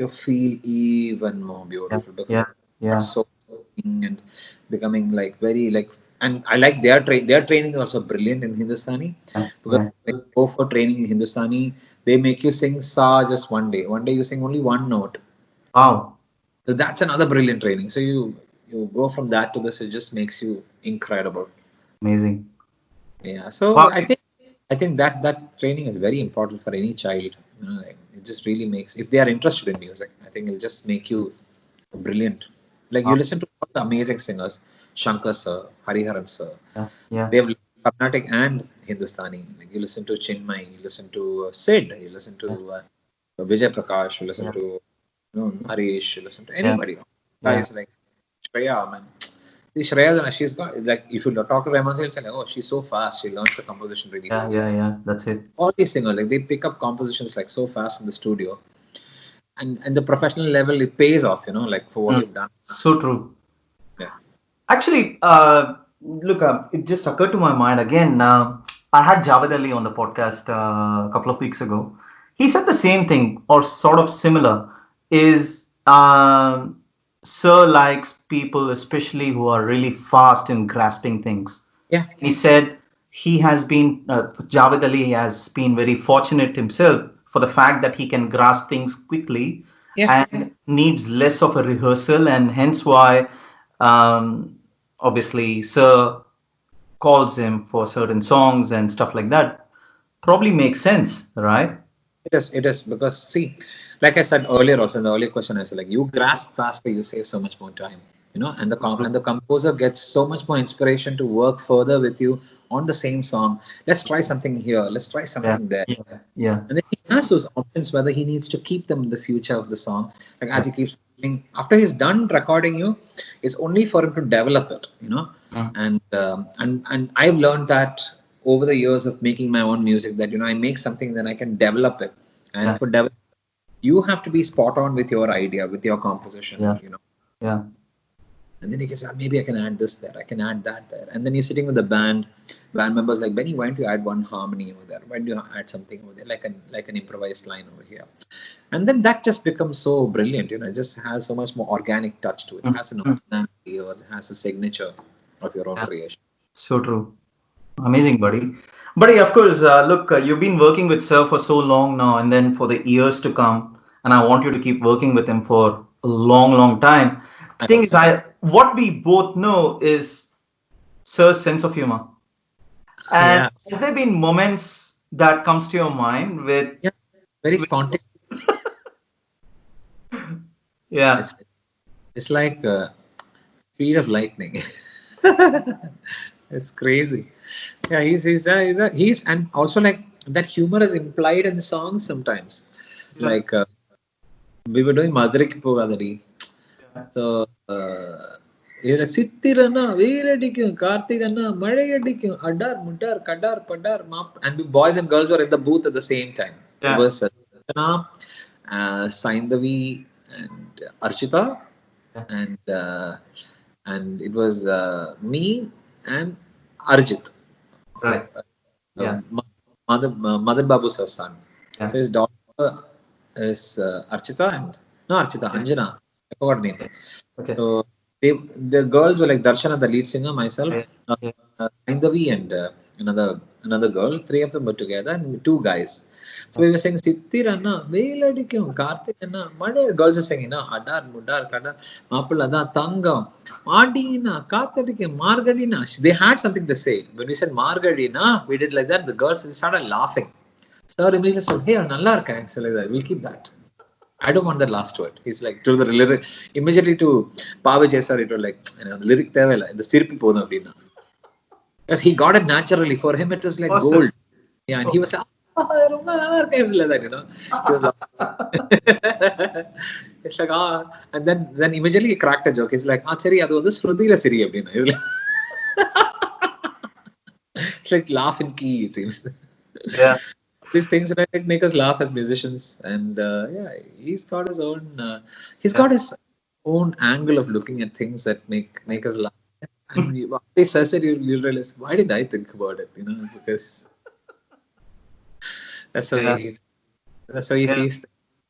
you feel even more Yeah. beautiful because Yeah. it's Yeah. so and becoming like very like. And I like their training is also brilliant in Hindustani Yeah. because Yeah. when you go for training in Hindustani, they make you sing sa just one day. One day you sing only one note. Wow. So that's another brilliant training. So you go from that to this, it just makes you incredible. Amazing. Yeah. So Wow. I think that training is very important for any child. You know, like, it just really makes if they are interested in music, I think it'll just make you brilliant. Like you Wow. listen to all the amazing singers, Shankar sir, Hariharan sir. Yeah. Yeah. They have Carnatic and Hindustani. Like you listen to Chinmay, you listen to Sid, you listen Yeah. to Vijay Prakash, you listen Yeah. to Harish, you listen to Yeah. anybody. Yeah. Guys like Shreya, man. See, Shreya, she's got like if you talk to Rahman, he'll say like, oh, she's so fast. She learns the composition really Yeah. fast. Yeah. Yeah. That's it. All these singers, like they pick up compositions like so fast in the studio, and the professional level it pays off. You know, like for what Mm. you've done. So true. Yeah. Actually, look, it just occurred to my mind again. I had Javed Ali on the podcast a couple of weeks ago. He said the same thing, or sort of similar. Is Sir likes people, especially who are really fast in grasping things. Yeah. He said he has been, Javed Ali has been very fortunate himself for the fact that he can grasp things quickly Yeah. and needs less of a rehearsal, and hence why, um, obviously, Sir calls him for certain songs and stuff like that. Probably makes sense, right? It is. It is because see, like I said earlier, also in the earlier question, I said like you grasp faster, you save so much more time. You know, and the composer gets so much more inspiration to work further with you on the same song. Let's try something here. Let's try Yeah, something there. yeah, yeah, And then he has those options whether he needs to keep them in the future of the song. Like yeah. as he keeps saying, after he's done recording you, it's only for him to develop it, you know. Mm, And I've learned that over the years of making my own music that I make something then I can develop it. And yeah, for develop, you have to be spot on with your idea, with your composition, yeah, yeah, and then you can say, "Ah, maybe I can add this there, I can add that there." And then you're sitting with the band members like, Benny, why don't you add one harmony over there? Why don't you add something over there, like an improvised line over here? And then that just becomes so brilliant, it just has so much more organic touch to it. It mm, has an mm, originality or it has a signature of your own yeah. creation. So true. Amazing, buddy. Buddy, of course, look, you've been working with Sir for so long now, and then for the years to come, and I want you to keep working with him for a long, long time. The I thing hope is, so. what we both know is Sir's sense of humor. And Yeah. has there been moments that comes to your mind Yeah. Very with spontaneous. yeah, It's, it's like speed of lightning. It's crazy. Yeah, he's and also like that humor is implied in the songs sometimes. yeah, Like we were doing Madurai Pogadadi. yeah, So you're like Sittirana, Veeladikkum, Karthirana, Malayadikkum, Adar, Mudar, Kadar, Padar, Map, and the boys and girls were in the booth at the same time. It yeah, was Sanjana, Saindavi, and Archita, yeah, and it was me and Arjit. Right. Yeah. Mother Babu's her son. Yeah. So his daughter is Archita and no Archita, Anjana. I forgot her name. Okay. So the girls were like Darshana, the lead singer, myself, Yeah. Yeah. Saindavi, and another girl. Three of them were together, and two guys. So we were saying, Sittir Anna, Veiladikum, Karthik Anna, Mother girls are singing, Adar, Mudar, Kada, Mapulada, Tanga, Madina, Karthik, Margadina. They had something to say. When we said Margadina, we did like that. The girls started laughing. Sir immediately said, hey, Nalla irka. So like that, we'll keep that. I don't want the last word. He's like, to the lyric, immediately to Pavijay sir, it was like, the lyric தேவையில்லை இந்த சிரிப்பு போதும் அப்படின்னா. Because he got it naturally. For him, it was like Awesome. gold. Yeah, and he was like, ரொம்ப நல்லா இருக்கேன் like that, He was like, it's like, and then immediately he cracked a joke. He's like, சரி அது வந்து ஸ்ருதியில சரி அப்படின்னா. It's like laugh in key, it seems. Yeah. These things that make us laugh as musicians, and yeah, he's got his own angle of looking at things that make us laugh. And after he says it, you'll realize, why did I think about it? Because that's how he sees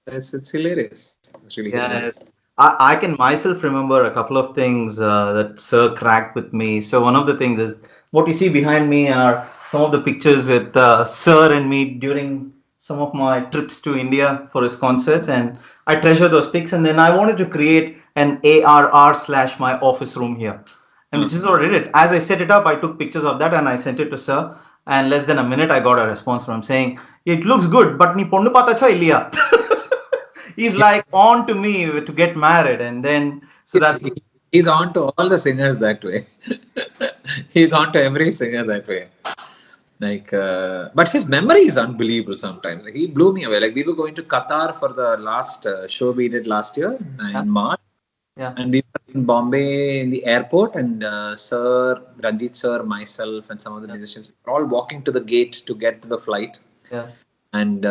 things. It's hilarious. It's really hilarious. I can myself remember a couple of things that Sir cracked with me. So one of the things is what you see behind me are some of the pictures with Sir and me during some of my trips to India for his concerts, and I treasure those pics. And then I wanted to create an ARR/my office room here, and which is what I did. As I set it up, I took pictures of that and I sent it to Sir. And less than a minute, I got a response from him saying, "It looks good, but ni ponnu paathacha illaya." He's like on to me to get married, and then he's on to all the singers that way. He's on to every singer that way. Like, but his memory is unbelievable sometimes. Like, he blew me away. Like, we were going to Qatar for the last show we did last year in March. Yeah. And we were in Bombay in the airport, and Sir, Ranjit Sir, myself, and some of the musicians were all walking to the gate to get to the flight. Yeah. And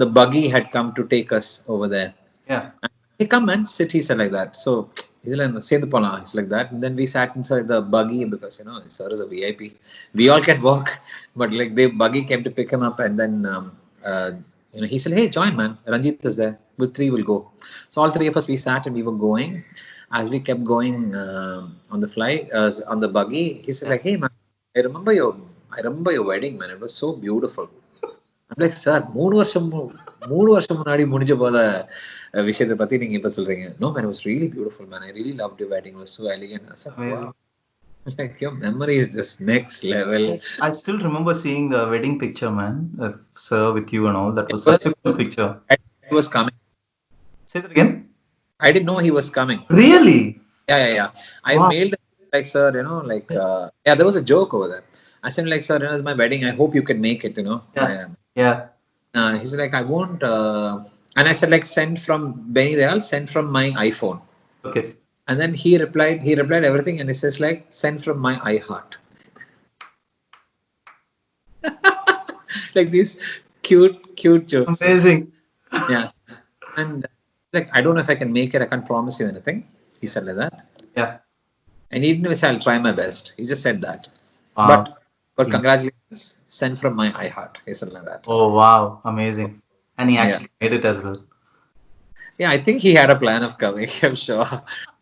the buggy had come to take us over there. Yeah. And he come and sit, he said like that. So he's like, it's like that. And then we sat inside the buggy because, Sir is a VIP. We all can walk. But like the buggy came to pick him up, and then, he said, hey, join, man. Ranjit is there. We three will go. So all three of us, we sat and we were going. As we kept going on the on the buggy, he said like, hey, man, I remember your wedding, man. It was so beautiful. I'm like, sir, 3 வருஷம் முன்னாடி முடிஞ்ச போல விஷயத்தை பத்தி நீங்க இப்ப சொல்றீங்க. No, man, it was really beautiful, man. I really loved your wedding. It was so elegant. I said, amazing. Wow. Like, your memory is just next level. Yes, I still remember seeing the wedding picture, man, Sir, with you and all. That was such a cool picture. He was coming. Say that again. I didn't know he was coming. Really? Yeah. I mailed like, sir, there was a joke over there. I said like, sir, it's my wedding. I hope you can make it, Yeah. He's like, I won't. And I said like, send from Benny Dayal, send from my iPhone. Okay. And then he replied everything, and he says like, send from my iHeart. Like these cute jokes. Amazing. Yeah. And like, I don't know if I can make it. I can't promise you anything. He said like that. Yeah. And he didn't say, I'll try my best. He just said that. Wow. But congratulations, sent from my iHeart. He said like that. Oh, wow. Amazing. And he actually made it as well. Yeah, I think he had a plan of coming. I'm sure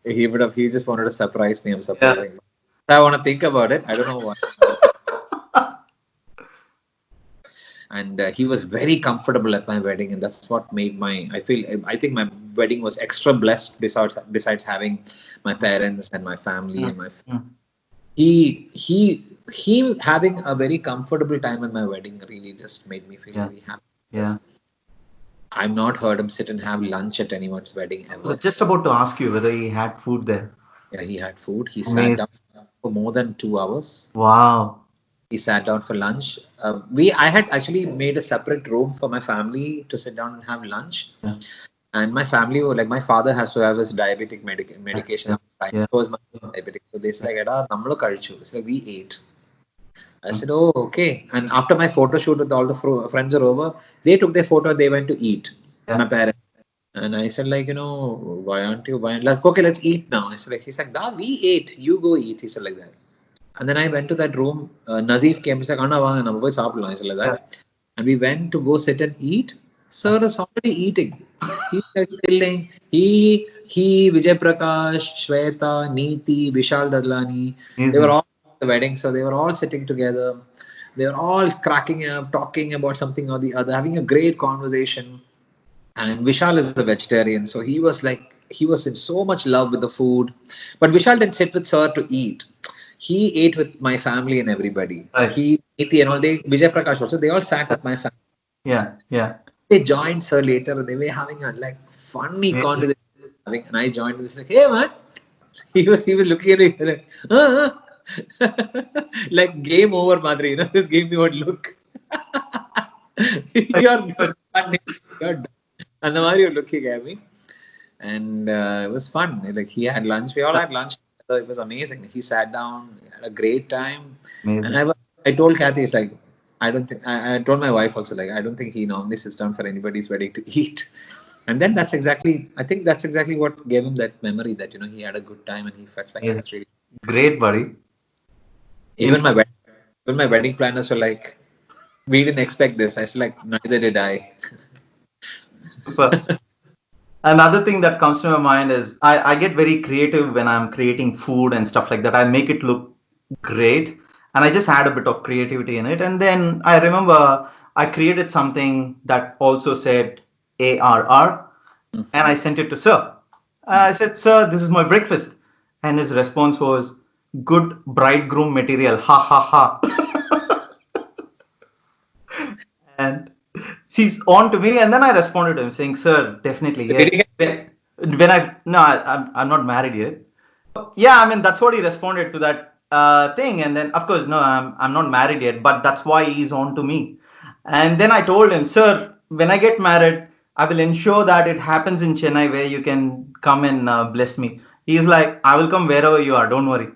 he just wanted to surprise me. I'm surprising. Yeah. I want to think about it. I don't know why. And he was very comfortable at my wedding, and that's what made I think my wedding was extra blessed besides having my parents and my family and my he having a very comfortable time at my wedding really just made me feel very happy. Yeah. I've not heard him sit and have lunch at anyone's wedding ever. I was just about to ask you whether he had food there. Yeah, he had food. He sat down for more than 2 hours. Wow. He sat down for lunch. I had actually made a separate room for my family to sit down and have lunch. Yeah. And my family were like, my father has to have his diabetic medication. Yeah. He was my diabetic. So they said like, it's like we ate. I said, oh, okay. And after my photo shoot with all the friends are over, they took their photo, they went to eat. Yeah. My parents. And I said like, why aren't you buying? Like, okay, let's eat now. I said like, he's like, we ate. You go eat. He said like that. And then I went to that room. Nazif came. He's like, "Anna, vaanga, nama poi saapidalaam." I said like Yeah. that. And we went to go sit and eat. Sir is already eating. He's like chilling. Vijay Prakash, Shweta, Neeti, Vishal Dadlani. They were Amazing. all at the wedding, so they were all sitting together. They were all cracking up, talking about something or the other, having a great conversation. And Vishal is a vegetarian, so he was in so much love with the food. But Vishal didn't sit with Sir to eat. He ate with my family and everybody. Right. Neeti and all, Vijay Prakash also, they all sat with my family. Yeah. Yeah. They joined Sir later and they were having a like funny Amazing. conversation. And I joined and it's like, hey man. He was looking at me like, like game over, Madri. This gave me one look. You're done. You're done. And the Mario looking at me. And it was fun. Like he had lunch. We all had lunch. It was amazing. He sat down. We had a great time. And Amazing. I told Kathy, it's like, I don't think, I told my wife also, like, I don't think he normally sits down for anybody's wedding to eat. And then I think that's exactly what gave him that memory that, he had a good time and he felt like Amazing. it's really, Great, buddy. even my wedding, even my wedding planners were like, we didn't expect this. I said like, neither did I. Super. Another thing that comes to my mind is I get very creative when I'm creating food and stuff like that. I make it look great and I just add a bit of creativity in it. And then I remember I created something that also said ARR and I sent it to Sir. I said, Sir, this is my breakfast. And his response was, good bridegroom material. Ha ha ha. And she's on to me, and then I responded to him saying, "Sir, definitely Did yes." he get When I no, I'm not married yet. Yeah, I mean that's what he responded to that thing, and then of course no, I'm not married yet, but that's why he's on to me. And then I told him, "Sir, when I get married, I will ensure that it happens in Chennai where you can come and bless me." He's like, "I will come wherever you are. Don't worry."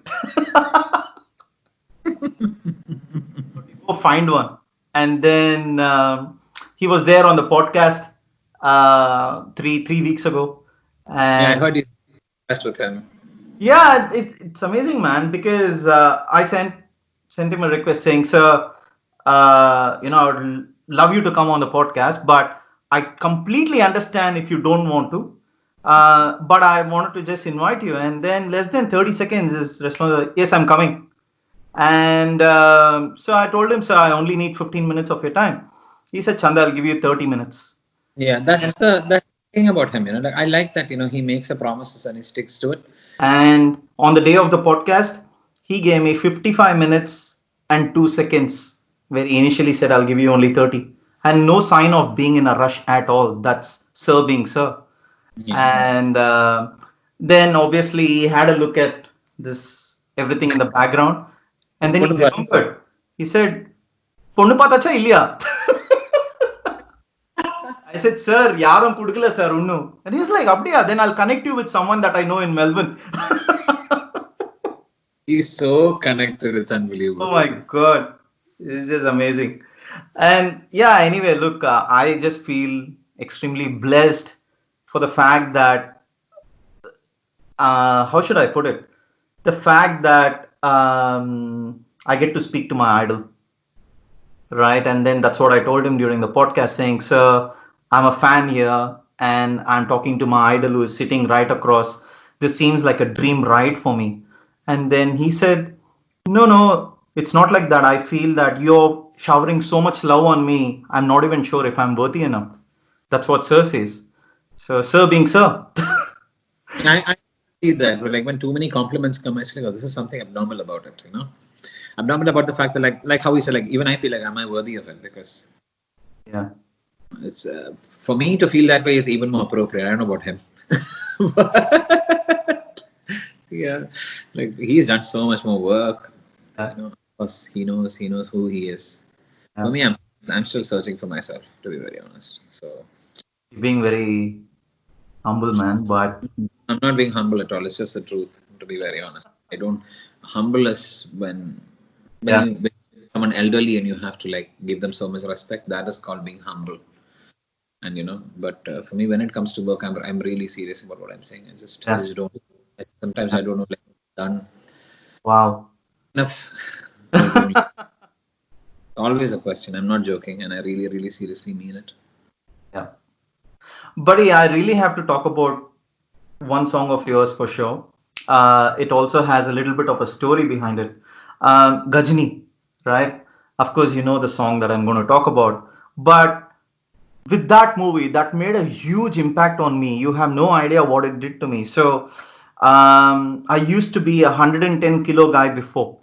Go find one. And then he was there on the podcast three weeks ago, Yeah, I and heard you impressed with him. yeah, it's amazing, man. Because I sent him a request saying, "Sir, I would love you to come on the podcast, but I completely understand if you don't want to. But I wanted to just invite you." And then less than 30 seconds, his response was, "Yes, I'm coming." And so I told him, "Sir, I only need 15 minutes of your time." He said, "Chanda, I'll give you 30 minutes." Yeah, that's the thing about him, Like I like that, he makes the promises and he sticks to it. And on the day of the podcast, he gave me 55 minutes and 2 seconds, where he initially said, "I'll give you only 30." And no sign of being in a rush at all. That's Sir being Sir. Yeah. And then obviously he had a look at this everything in the background. And then he Put it remembered. He said, "Ponnu paathacha illaya?" I said, "Sir, yarum kudukala sir unnu." And he was like, "Abdiya, then I'll connect you with someone that I know in Melbourne." He's so connected, it's unbelievable. Oh my God. It's just amazing. And yeah, anyway, look, I just feel extremely blessed for the fact that, how should I put it? The fact that I get to speak to my idol, right? And then that's what I told him during the podcast saying, "Sir, I'm a fan here and I'm talking to my idol who is sitting right across. This seems like a dream ride for me." And then he said, No, it's not like that. I feel that you're showering so much love on me. I'm not even sure if I'm worthy enough." That's what Sir says. So, Sir being Sir. I see that, but like when too many compliments come, I say, "Oh, this is something abnormal about it." Abnormal about the fact that like how we say, like even I feel like, am I worthy of it? Because Yeah. it's for me to feel that way is even more appropriate. I don't know about him, but yeah, like he's done so much more work. Yeah. Of course, he knows who he is. Yeah. For me, I'm still searching for myself, to be very honest. So Being very humble, man. But I'm not being humble at all. It's just the truth, to be very honest. I don't humble us when yeah, you when someone elderly and you have to like give them so much respect. That is called being humble. And but for me, when it comes to work, I'm really serious about what I'm saying. I yeah. just don't. Sometimes I don't know, like done. Wow. Enough. Resume. Always a question. I'm not joking, and I really, really seriously mean it. Yeah. Buddy, I really have to talk about one song of yours for sure. It also has a little bit of a story behind it. Gajni, right? Of course, you know the song that I'm going to talk about. But with that movie, that made a huge impact on me. You have no idea what it did to me. So, I used to be a 110 kilo guy before.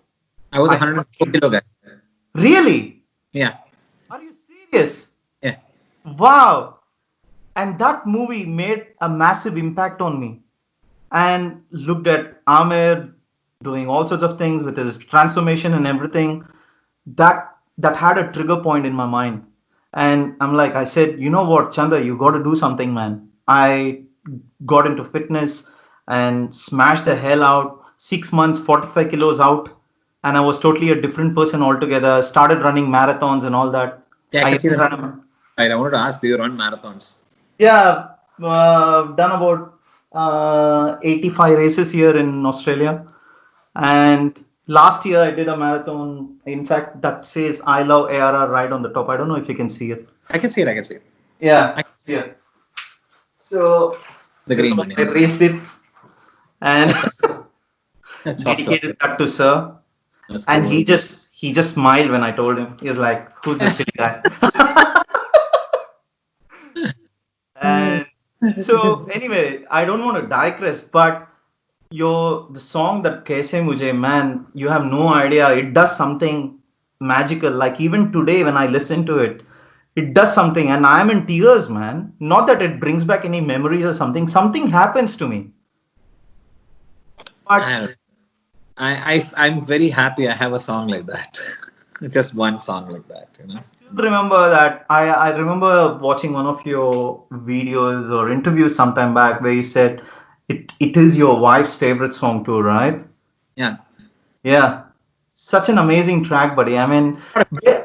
I was I 104 kilo guy. Really? Yeah. Are you serious? Yeah. Wow. And that movie made a massive impact on me. And looked at Amir doing all sorts of things with his transformation and everything. That had a trigger point in my mind. And I'm like, I said, you know what, Chanda, you got to do something, man. I got into fitness and smashed the hell out. 6 months, 45 kilos out. And I was totally a different person altogether. Started running marathons and all that. Yeah, I I can see even that. ran a Right, I wanted to ask, do you run marathons? Yeah, done about 85 races here in Australia. And last year I did a marathon. In fact, that says I love ARR right on the top. I don't know if you can see it. I can see it. I can see it. Yeah, I, yeah. So the this green was one. my Yeah. race bit and That's awesome. dedicated that to Sir. That's And cool. he just smiled when I told him. He was like, "Who's this silly guy?" And so anyway, I don't want to digress, but the song that Kaise Mujhe, man, you have no idea. It does something magical. Like even today when I listen to it, it does something and I'm in tears, man. Not that it brings back any memories or something. Something happens to me. But I don't know. I'm very happy I have a song like that. Just one song like that, you know. still remember that I remember watching one of your videos or interviews sometime back where you said it is your wife's favorite song too, right? Yeah. Yeah, such an amazing track, buddy. I mean, yeah,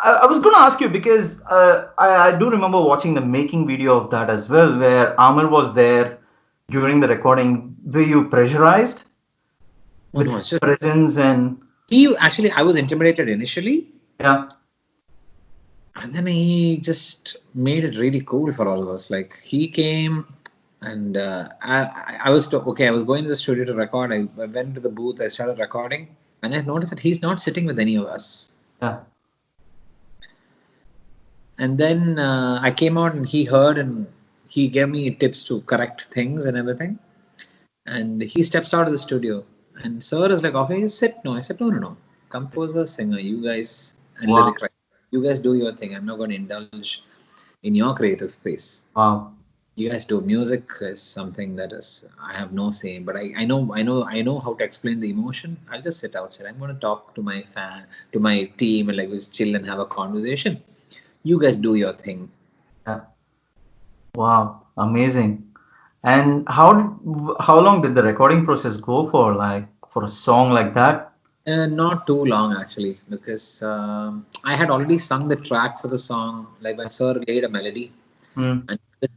I was going to ask you because I do remember watching the making video of that as well, where Amir was there during the recording. Were you pressurized Oh with no, it's his just presence and he actually. I was intimidated initially, yeah, and then he just made it really cool for all of us. Like he came, and I was okay. I was going to the studio to record. I went to the booth. I started recording, and I noticed that he's not sitting with any of us. yeah, And then I came out, and he heard, and he gave me tips to correct things and everything. And he steps out of the studio, and Sir is like, "Okay, sit." No, I said, "No. Composer, singer, you guys, and wow, lyric writer, you guys do your thing. I'm not going to indulge in your creative space. wow, You guys do music is something that is I have no say, but I know how to explain the emotion. I'll just sit outside. I'm going to talk to my to my team, and like just chill and have a conversation. You guys do your thing." yeah, wow, amazing. And how long did the recording process go for, like for a song like that? Not too long actually, because I had already sung the track for the song. Like when Sir laid a melody, Hmm. and this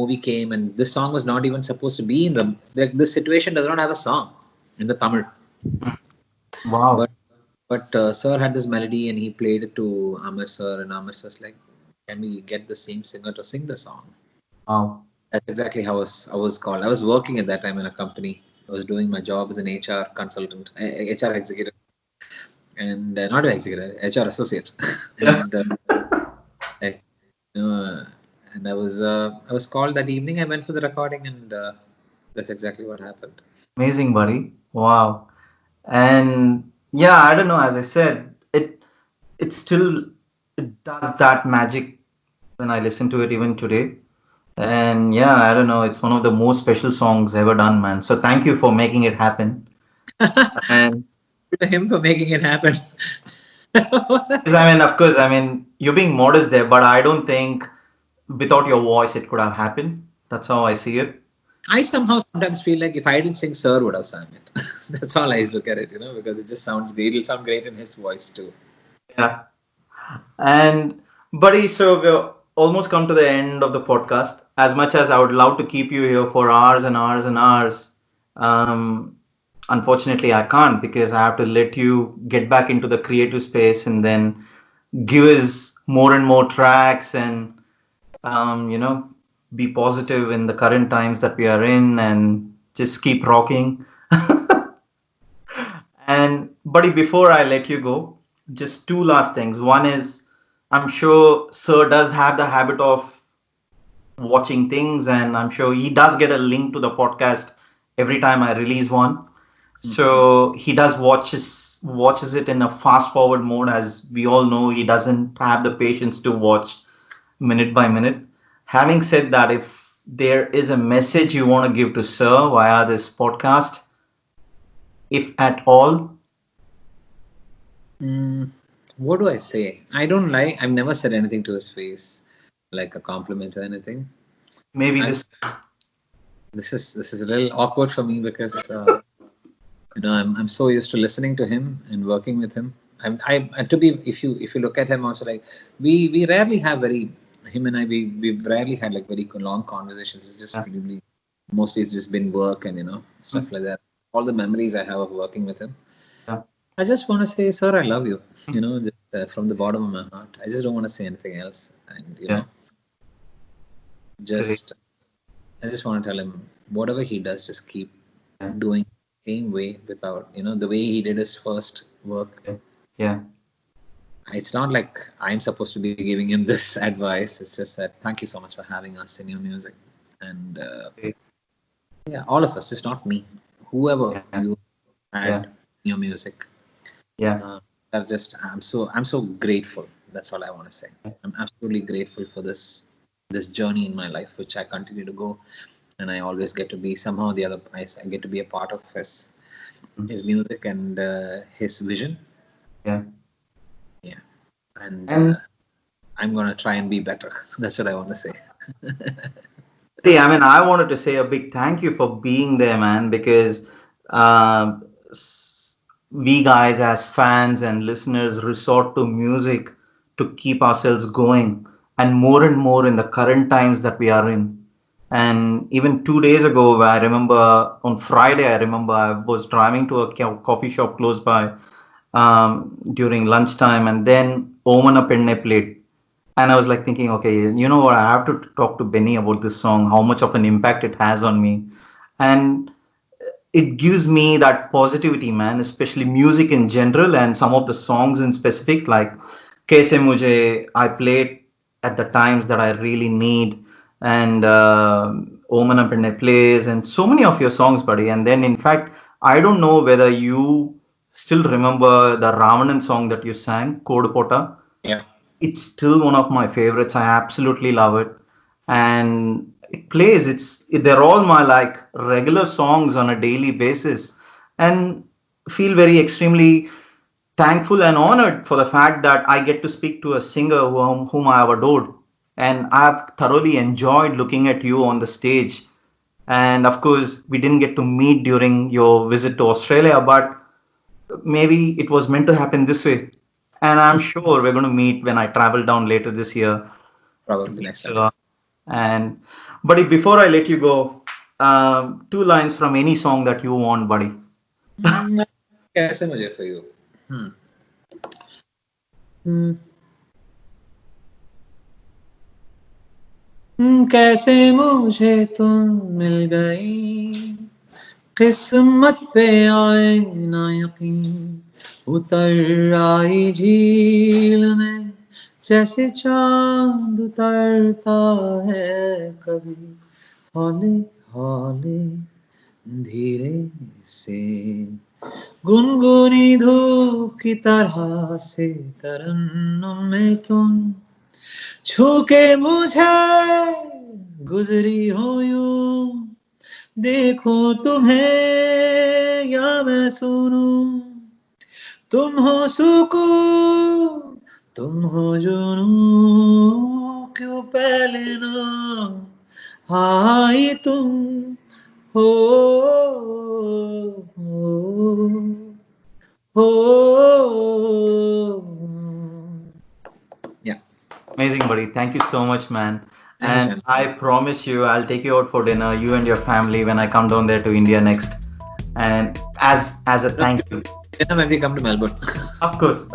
movie came, and this song was not even supposed to be in the. Like, this situation does not have a song in the Tamil, Wow, but Sir had this melody, and he played it to Amir Sir, and Amir Sir's like, "Can we get the same singer to sing the song?" wow, That's exactly how I was called. I was working at that time in a company. I was doing my job as an HR consultant, HR executive, and not an executive, HR associate. yeah, and I, uh, and I was called that evening. I went for the recording, and that's exactly what happened. amazing, buddy. Wow. And yeah, I don't know. As I said, it still it does that magic when I listen to it even today. And yeah, I don't know. It's one of the most special songs ever done, man. So thank you for making it happen. And To him for making it happen. I mean, of course, I mean, you're being modest there, but I don't think without your voice it could have happened. That's how I see it. I somehow sometimes feel like if I didn't sing, Sir would have sung it. That's all I look at it, because it just sounds great. It'll sound great in his voice too. Yeah. And buddy, so we're almost come to the end of the podcast. As much as I would love to keep you here for hours and hours and hours, um, unfortunately, I can't because I have to let you get back into the creative space and then give us more and more tracks and, you know, be positive in the current times that we are in and just keep rocking. And, buddy, before I let you go, just two last things. One is, I'm sure Sir does have the habit of watching things, and I'm sure he does get a link to the podcast every time I release one. Mhm. So he does watches it in a fast forward mode. As we all know, he doesn't have the patience to watch minute by minute. Having said that, if there is a message you want to give to Sir via this podcast, if at all, Mm, what do I say? I don't like. I've never said anything to his face, like a compliment or anything. maybe I, this. this is a little awkward for me because I'm so used to listening to him and working with him. And to be, if you look at him also, like we rarely have very, him and I, we've rarely had like very long conversations. It's just Yeah, really, mostly it's just been work and mm, stuff like that. All the memories I have of working with him. yeah, I just want to say, sir, I love you. Just, from the bottom of my heart. I just don't want to say anything else. And yeah, great. just I just want to tell him whatever he does, just keep Yeah, doing the same way without, the way he did his first work. yeah, yeah, It's not like I'm supposed to be giving him this advice. It's just that thank you so much for having us in your music. And great. yeah, all of us, just not me. Whoever Yeah, you yeah, had in your music, yeah, that just I'm so grateful. That's all I want to say. I'm absolutely grateful for this journey in my life, which I continue to go, and I always get to be somehow or the other. I get to be a part of mm, his music and his vision. yeah. Yeah, and And I'm gonna try and be better. That's what I want to say. hey, I mean, I wanted to say a big thank you for being there, man, because uh, we guys, as fans and listeners, resort to music to keep ourselves going, and more in the current times that we are in. And even 2 days ago, I remember on Friday, I remember I was driving to a coffee shop close by during lunchtime, and then Oman Penne played. And I was like thinking, okay, you know what? I have to talk to Benny about this song, how much of an impact it has on me. And it gives me that positivity, man, especially music in general and some of the songs in specific, like Kaise Mujhe, I played at the times that I really need, and Oman Apne plays, and so many of your songs, buddy. And then, in fact, I don't know whether you still remember the Ravanan song that you sang, Code Pota. Yeah. It's still one of my favorites. I absolutely love it, and it plays. They're all my like regular songs on a daily basis, and feel very extremely thankful and honored for the fact that I get to speak to a singer whom I have adored, and I've thoroughly enjoyed looking at you on the stage. And of course, we didn't get to meet during your visit to Australia, but maybe it was meant to happen this way. And I'm sure we're going to meet when I travel down later this year to Probably meet next time. Sir. And buddy, before I let you go, two lines from any song that you want, buddy. Hmm, कैसे मुझे for you? Hmm. Hmm. कैसे मुझे तुम मिल गई, किस्मत पे आए ना यकीन, उतर आई झील में जैसे चांद उतरता है कभी, हौले हौले धीरे से, गुनगुनी धूप की तरह से तरन्नुम में तुम छू के मुझे गुजरी हो यूं, देखूं तुम्हें या मैं सुनूं, तुम हो सुकून, तुम हो जुनून, क्यों पहले ना आई तुम हो हो Yeah. Amazing, buddy. Thank you so much, man. Thank you, And Shan. I promise you, I'll take you out for dinner, you and your family, when I come down there to India next. and as a thank you. When we come to Melbourne. Of course.